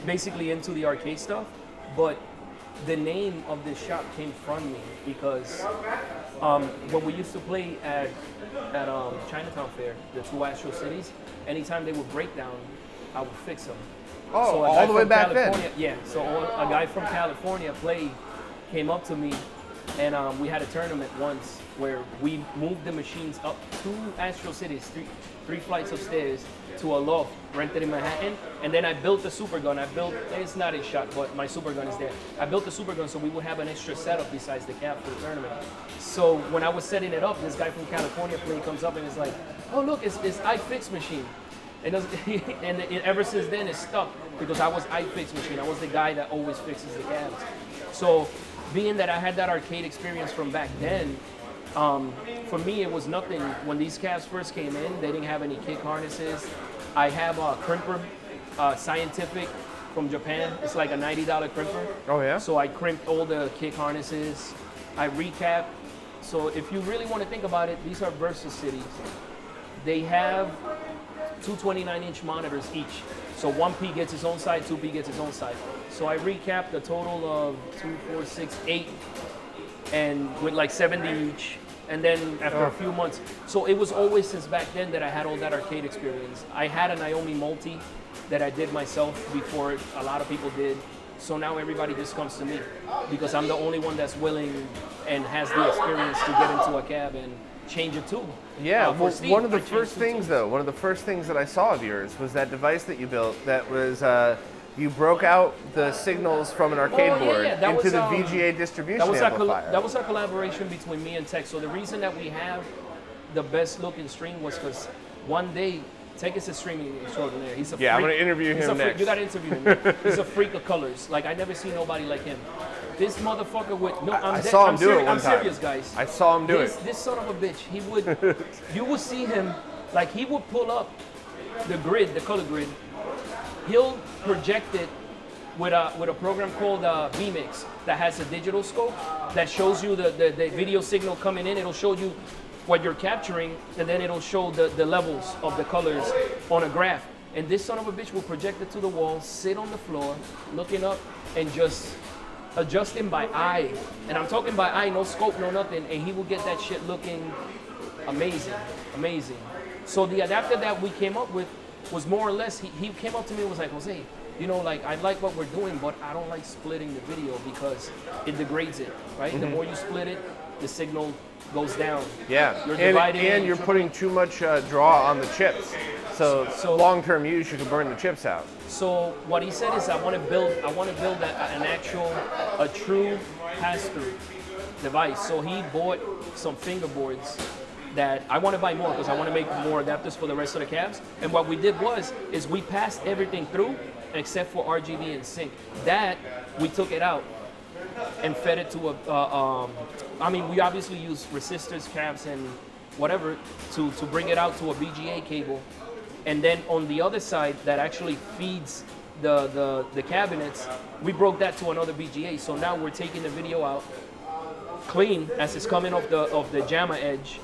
basically into the arcade stuff, but the name of this shop came from me because when we used to play at Chinatown Fair, the 2 Astro Cities, anytime they would break down, I would fix them. Oh, so all the way back then? Yeah, so a guy from California came up to me, and we had a tournament once where we moved the machines up 2 Astro Cities, 3 flights of stairs to a loft rented in Manhattan, and then I built the super gun. It's not in shot, but my super gun is there. I built the super gun so we would have an extra setup besides the cap for the tournament. So when I was setting it up, this guy from California comes up and is like, oh look, it's iFix machine. And ever since then it's stuck because I was iFix machine. I was the guy that always fixes the cabs. So being that I had that arcade experience from back then, for me it was nothing. When these cabs first came in, they didn't have any kick harnesses. I have a crimper, Scientific from Japan. It's like a $90 crimper. Oh yeah? So I crimped all the kick harnesses. I recapped. So if you really want to think about it, these are Versus Cities. They have 2 29-inch monitors each. So 1P gets its own side, 2P gets its own side. So I recapped a total of 2, 4, 6, 8, and with like 70 each. And then after a few months, so it was always since back then that I had all that arcade experience. I had a Naomi multi that I did myself before a lot of people did. So now everybody just comes to me because I'm the only one that's willing and has the experience to get into a cab and change a tube. Yeah, well, Steve, one of the I changed first two things tubes. though, one of the first things that I saw of yours was that device that you built that was, you broke out the signals from an arcade board That into was, the VGA distribution amplifier. That was a collaboration between me and Tech. So the reason that we have the best looking stream was because one day Tech is a streaming extraordinaire. He's a freak. I'm going to interview He's him a freak. next. You got to interview him. He's a freak of colors. Like, I never seen nobody like him. This motherfucker would, no, I saw him do it one time. I'm serious, guys. I saw him do it. This son of a bitch, he would, you would see him, like he would pull up the grid, the color grid. He'll project it with a program called vMix that has a digital scope that shows you the video signal coming in. It'll show you what you're capturing, and then it'll show the levels of the colors on a graph. And this son of a bitch will project it to the wall, sit on the floor, looking up, and just adjusting by eye. And I'm talking by eye, no scope, no nothing, and he will get that shit looking amazing, amazing. So the adapter that we came up with was more or less, he came up to me and was like, Jose, you know, like, I like what we're doing, but I don't like splitting the video because it degrades it, right? The more you split it, the signal goes down. Yeah, You're and you're putting too much draw on the chips. So long-term use, you can burn the chips out. So what he said is, I want to build a true pass-through device. So he bought some fingerboards that I want to buy more because I want to make more adapters for the rest of the cabs. And what we did is we passed everything through except for RGB and sync. That we took it out and fed it to I mean, we obviously use resistors, cabs, and whatever to bring it out to a VGA cable. And then on the other side that actually feeds the cabinets, we broke that to another VGA. So now we're taking the video out clean as it's coming off the JAMA edge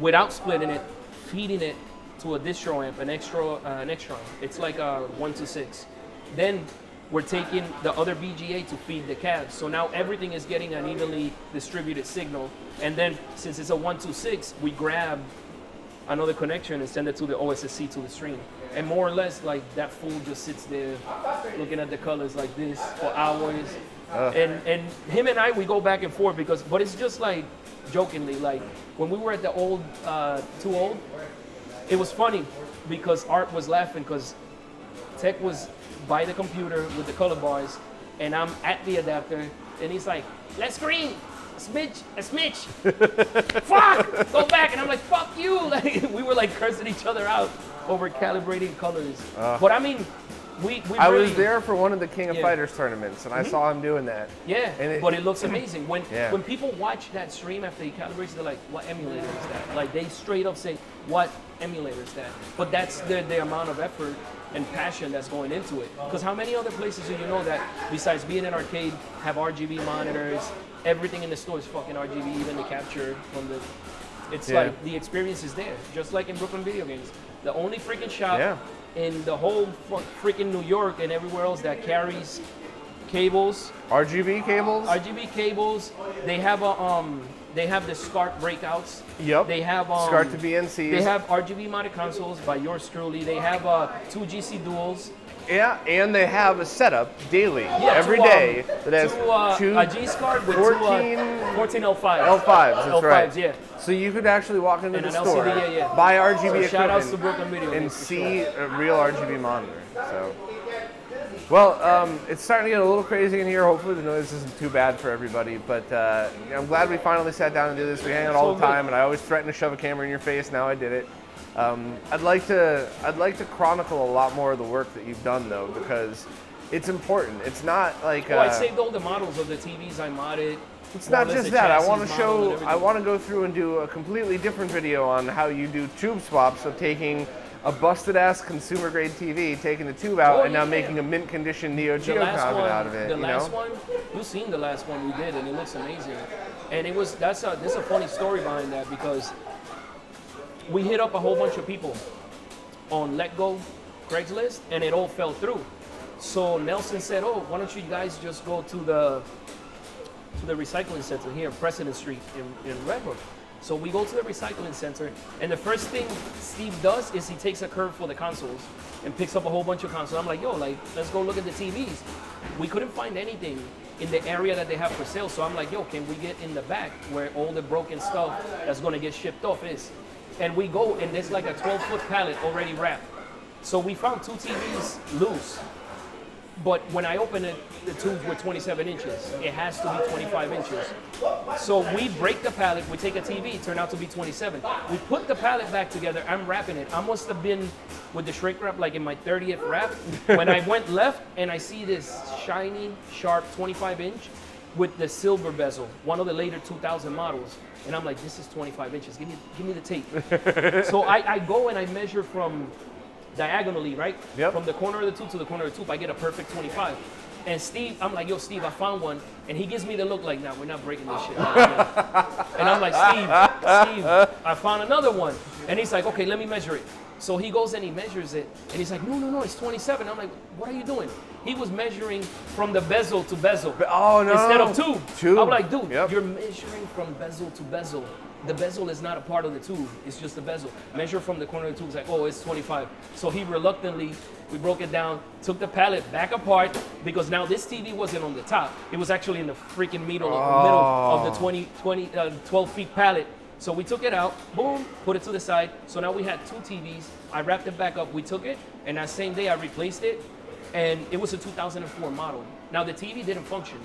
without splitting it, feeding it to a distro amp, an extra amp. It's like a 126. Then we're taking the other VGA to feed the cabs. So now everything is getting an evenly distributed signal. And then since it's a 126, we grab another connection and send it to the OSSC to the stream. And more or less, like, that fool just sits there looking at the colors like this for hours. And him and I, we go back and forth but it's just like jokingly, like when we were at the old, Too Old, it was funny because Art was laughing because Tech was by the computer with the color bars and I'm at the adapter and he's like, let's green. A smidge, fuck, go back. And I'm like, fuck you. Like, we were like cursing each other out over calibrating colors. But I mean, I was there for one of the King of Fighters tournaments and I saw him doing that. Yeah, and but it looks amazing. When people watch that stream after he calibrates, they're like, what emulator is that? Like, they straight up say, what emulator is that? But that's the amount of effort and passion that's going into it. Because how many other places do you know that, besides being an arcade, have RGB monitors? Everything in the store is fucking RGB, even the capture from the... It's like, the experience is there. Just like in Brooklyn Video Games. The only freaking shop in the whole freaking New York and everywhere else that carries cables. RGB cables? RGB cables. They have they have the SCART breakouts. Yep. They have SCART to BNCs. They have RGB modded consoles by yours truly. They have 2 GC duals. Yeah, and they have a setup daily, every two, day that has a G-SCART with 14 14 L5s. L5s, that's right. L5s, yeah. So you could actually walk into And the an store, LCD, buy RGB shout outs to equipment, Brooklyn Video and Games for see sure. a real RGB monitor. So, well, it's starting to get a little crazy in here. Hopefully the noise isn't too bad for everybody, but I'm glad we finally sat down and did this. We hang out all the time, and I always threaten to shove a camera in your face. Now I did it. I'd like to chronicle a lot more of the work that you've done though, because it's important. It's not like I saved all the models of the TVs I modded. It's not just that. I want to show. I want to go through and do a completely different video on how you do tube swaps of taking a busted ass consumer grade TV, taking the tube out, and now making a mint condition Neo Geo content out of it. The last one, you've seen the last one we did, and it looks amazing. And it was there's a funny story behind that because we hit up a whole bunch of people on Let Go, Craigslist, and it all fell through. So Nelson said, "Oh, why don't you guys just go to the recycling center here, President Street in Red Hook?" So we go to the recycling center, and the first thing Steve does is he takes a curve for the consoles and picks up a whole bunch of consoles. I'm like, yo, like, let's go look at the TVs. We couldn't find anything in the area that they have for sale. So I'm like, yo, can we get in the back where all the broken stuff that's gonna get shipped off is? And we go, and there's like a 12-foot pallet already wrapped. So we found 2 TVs loose. But when I open it, the tubes were 27 inches. It has to be 25 inches. So we break the pallet, we take a TV, it turned out to be 27. We put the pallet back together, I'm wrapping it. I must have been with the shrink wrap like in my 30th wrap. When I went left and I see this shiny, sharp 25 inch with the silver bezel, one of the later 2000 models. And I'm like, this is 25 inches, give me the tape. So I go and I measure from diagonally, right? Yep. From the corner of the tube to the corner of the tube, I get a perfect 25. And Steve, I'm like, yo, Steve, I found one. And he gives me the look like, nah, we're not breaking this shit. And I'm like, Steve, I found another one. And he's like, okay, let me measure it. So he goes and he measures it. And he's like, no, it's 27. I'm like, what are you doing? He was measuring from the bezel to bezel. Oh, no. Instead of tube. I'm like, dude, yep. You're measuring from bezel to bezel. The bezel is not a part of the tube. It's just the bezel. Measure from the corner of the tube. It's like, oh, it's 25. So he reluctantly, we broke it down, took the pallet back apart because now this TV wasn't on the top. It was actually in the freaking middle of the 12 feet pallet. So we took it out, boom, put it to the side. So now we had 2 TVs. I wrapped it back up. We took it, and that same day I replaced it, and it was a 2004 model. Now the TV didn't function.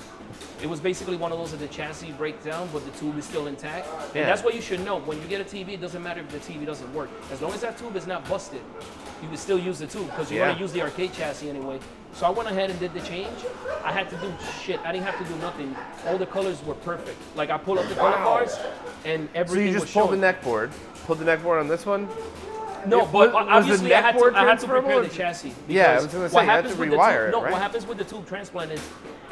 It was basically one of those that the chassis breaks down, but the tube is still intact. Yeah. And that's what you should know. When you get a TV, it doesn't matter if the TV doesn't work. As long as that tube is not busted, you can still use the tube because you're gonna use the arcade chassis anyway. So I went ahead and did the change. I had to do shit. I didn't have to do nothing. All the colors were perfect. Like I pull up the color bars and everything was So you just pulled showing. the neckboard. Pulled the neckboard on this one? No, but obviously I had to prepare the or- chassis. Yeah, I was going to say, you had to rewire it, No, right? what happens with the tube transplant is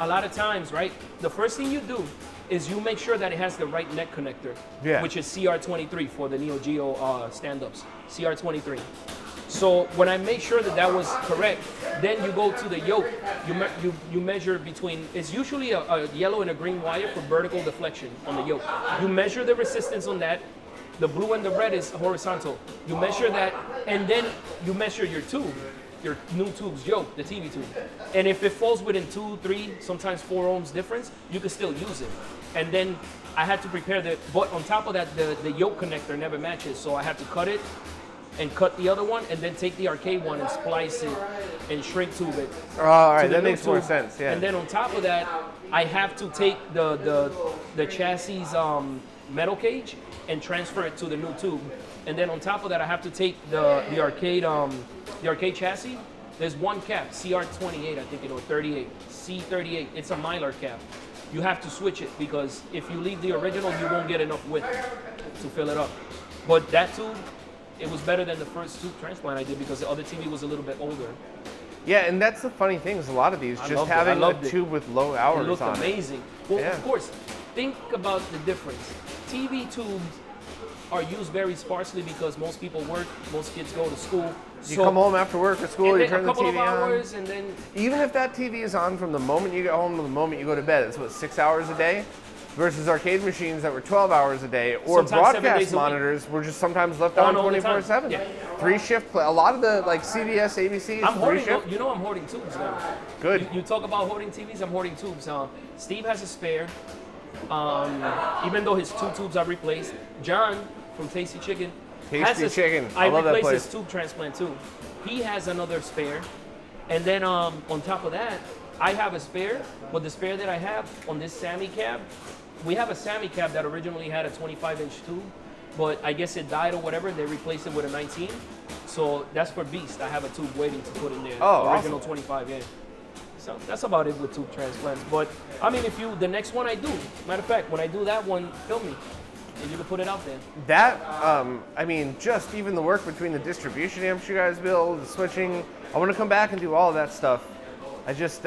a lot of times, right, the first thing you do is you make sure that it has the right neck connector, which is CR23 for the Neo Geo stand-ups, CR23. So when I make sure that that was correct, then you go to the yoke. You measure between, it's usually a yellow and a green wire for vertical deflection on the yoke. You measure the resistance on that. The blue and the red is horizontal. You measure that, and then you measure your tube, your new tube's yoke, the TV tube. And if it falls within 2, 3, sometimes 4 ohms difference, you can still use it. And then I had to prepare but on top of that, the yoke connector never matches, so I had to cut it and cut the other one, and then take the arcade one and splice it and shrink tube it. Oh, all right, to the that new makes more tube. sense, yeah. And then on top of that, I have to take the chassis metal cage and transfer it to the new tube. And then on top of that, I have to take the arcade chassis. There's one cap, CR28, I think it or 38, C38. It's a Mylar cap. You have to switch it because if you leave the original, you won't get enough width to fill it up. But that tube, it was better than the first tube transplant I did because the other TV was a little bit older. Yeah, and that's the funny thing is a lot of these, just having a tube with low hours it looked on amazing. Well, of course, think about the difference. TV tubes are used very sparsely because most people work, most kids go to school. You come home after work or school, you turn the TV on. A couple of hours and then... Even if that TV is on from the moment you get home to the moment you go to bed, it's what, 6 hours a day? Versus arcade machines that were 12 hours a day, or Sometimes broadcast monitors were just sometimes left on 24/7. Yeah. 3-shift play. A lot of the like CBS, ABC, I'm hoarding, 3-shift. you know I'm hoarding tubes now. Good. You talk about hoarding TVs, I'm hoarding tubes. Steve has a spare, even though his 2 tubes are replaced. John from Tasty Chicken Chicken. I love that replaced place. his tube transplant too. He has another spare. And then on top of that, I have a spare, but the spare that I have on this Sammy cab, we have a Sammy cab that originally had a 25-inch tube, but I guess it died or whatever, and they replaced it with a 19. So that's for Beast. I have a tube waiting to put in there. Oh, original awesome. 25, yeah. So that's about it with tube transplants. But I mean, the next one I do, matter of fact, when I do that one, film me, and you can put it out there. That, I mean, just even the work between the distribution amps you guys build, the switching, I want to come back and do all of that stuff. I just,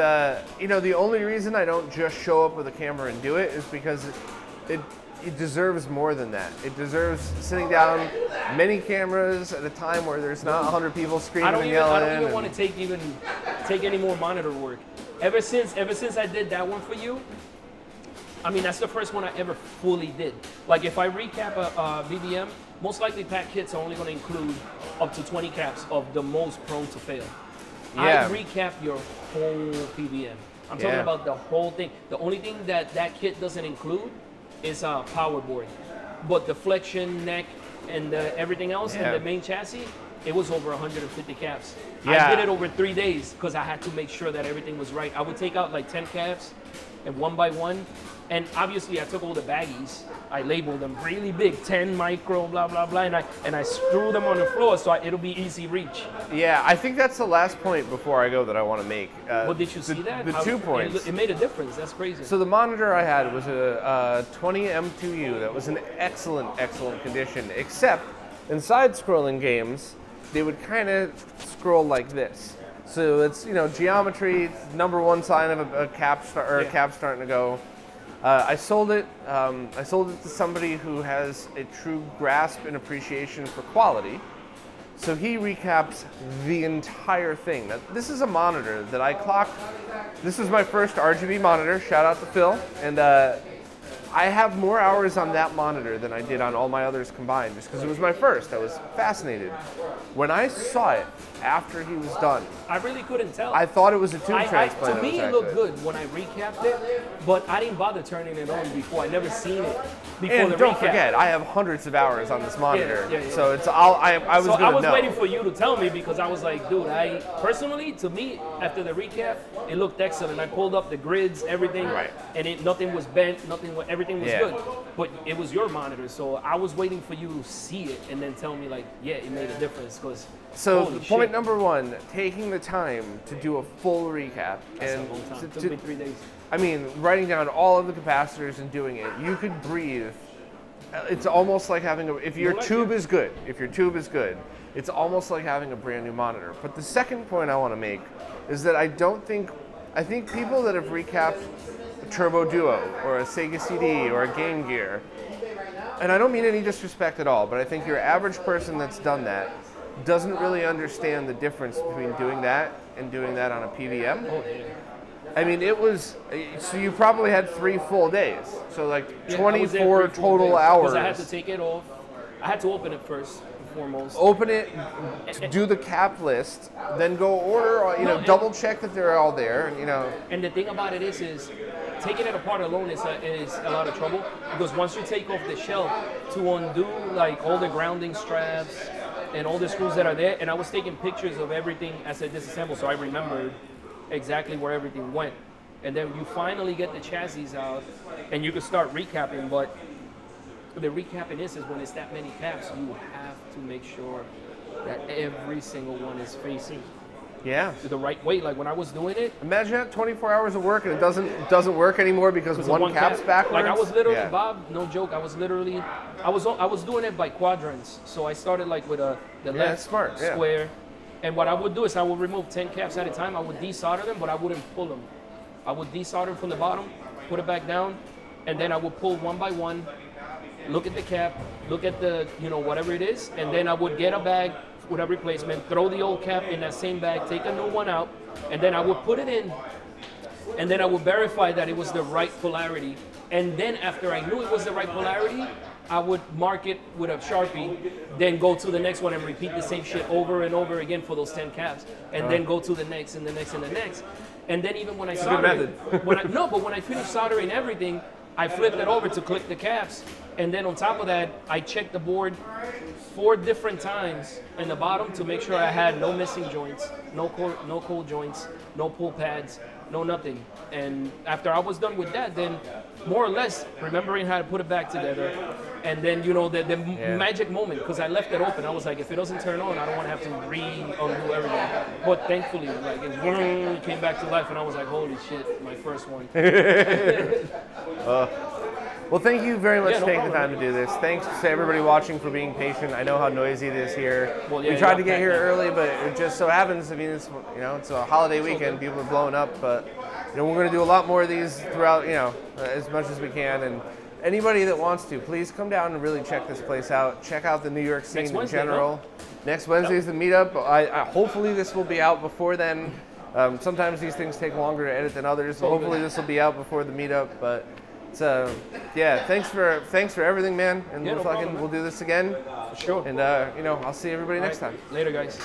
you know, the only reason I don't just show up with a camera and do it is because it deserves more than that. It deserves sitting down many cameras at a time where there's not 100 people screaming and yelling. I don't even want to take any more monitor work. Ever since I did that one for you, I mean, that's the first one I ever fully did. Like, if I recap a VBM, most likely pack kits are only going to include up to 20 caps of the most prone to fail. Yeah. I recap your whole PBM. I'm talking about the whole thing. The only thing that kit doesn't include is power board. But deflection, neck, and everything else in the main chassis, it was over 150 caps. Yeah. I did it over 3 days because I had to make sure that everything was right. I would take out like 10 caps and one by one. And obviously I took all the baggies. I labeled them really big, 10 micro, blah, blah, blah. And I threw them on the floor so it'll be easy reach. Yeah, I think that's the last point before I go that I want to make. Well, did you see that? The 2 points. It made a difference. That's crazy. So the monitor I had was a 20 M2U that was in excellent, excellent condition, except in side-scrolling games, they would kind of scroll like this. So it's, you know, geometry, number one sign of a cap starting to go. I sold it to somebody who has a true grasp and appreciation for quality. So he recaps the entire thing. Now, this is a monitor that I clocked. This was my first RGB monitor. Shout out to Phil. And I have more hours on that monitor than I did on all my others combined, just because it was my first. I was fascinated. When I saw it after he was done, I really couldn't tell. I thought it was a tube transplant. To me, it looked good when I recapped it, but I didn't bother turning it on before. I never seen it before and the don't recap. forget, I have hundreds of hours on this monitor, Yeah. so it's I was waiting for you to tell me because I was like, dude, personally, to me, after the recap, it looked excellent. I pulled up the grids, everything, and nothing was bent, everything was good. But it was your monitor, so I was waiting for you to see it and then tell me like, yeah, it made a difference because. So point number one, taking the time to do a full recap. That's a long time. It took me 3 days. I mean, writing down all of the capacitors and doing it, you could breathe. It's almost like having if your tube is good, it's almost like having a brand new monitor. But the second point I want to make is that I think people that have recapped a Turbo Duo or a Sega CD or a Game Gear, and I don't mean any disrespect at all, but I think your average person that's done that doesn't really understand the difference between doing that and doing that on a PVM. Oh, yeah. I mean, it was, so you probably had 3 full days. So like 24 total hours. Because I had to take it off. I had to open it first and foremost. Open it, do the cap list, then go order, double check that they're all there, and And the thing about it is taking it apart alone is a lot of trouble, because once you take off the shelf, to undo like all the grounding straps and all the screws that are there, and I was taking pictures of everything as I disassembled, so I remembered exactly where everything went. And then you finally get the chassis out, and you can start recapping, but the recapping is when it's that many caps, you have to make sure that every single one is facing the right way. Like when I was doing it, imagine that 24 hours of work and it doesn't work anymore because one cap's backwards. Like I was literally, Bob, no joke, I was doing it by quadrants. So I started like with the left square, and what I would do is I would remove 10 caps at a time. I would desolder them, but I wouldn't pull them. I would desolder them from the bottom, put it back down, and then I would pull one by one, look at the cap, look at the, whatever it is, and then I would get a bag with a replacement, throw the old cap in that same bag, take a new one out, and then I would put it in, and then I would verify that it was the right polarity. And then after I knew it was the right polarity, I would mark it with a Sharpie, then go to the next one and repeat the same shit over and over again for those 10 caps, and then go to the next and the next and the next. And then even when I soldered, when I finished soldering everything, I flipped it over to click the caps, and then on top of that, I checked the board 4 different times in the bottom to make sure I had no missing joints, no cold joints, no pull pads, no nothing. And after I was done with that, then more or less remembering how to put it back together, and then the magic moment, because I left it open. I was like, if it doesn't turn on, I don't want to have to undo everything. But thankfully, like it came back to life, and I was like, holy shit, my first one. Well, thank you very much for taking the time to do this. Thanks to everybody watching for being patient. I know how noisy it is here. Well, we tried to get here early, but it just so happens. I mean, it's a holiday weekend. People are blowing up, but we're going to do a lot more of these throughout. As much as we can. And anybody that wants to, please come down and really check this place out. Check out the New York scene in general. Next Wednesday is the meetup. Hopefully this will be out before then. Sometimes these things take longer to edit than others. So hopefully this will be out before the meetup, but. So, yeah, thanks for everything, man. And Yeah, we'll no problem, man. we'll do this again. Sure. And you know, I'll see everybody next time. Later, guys.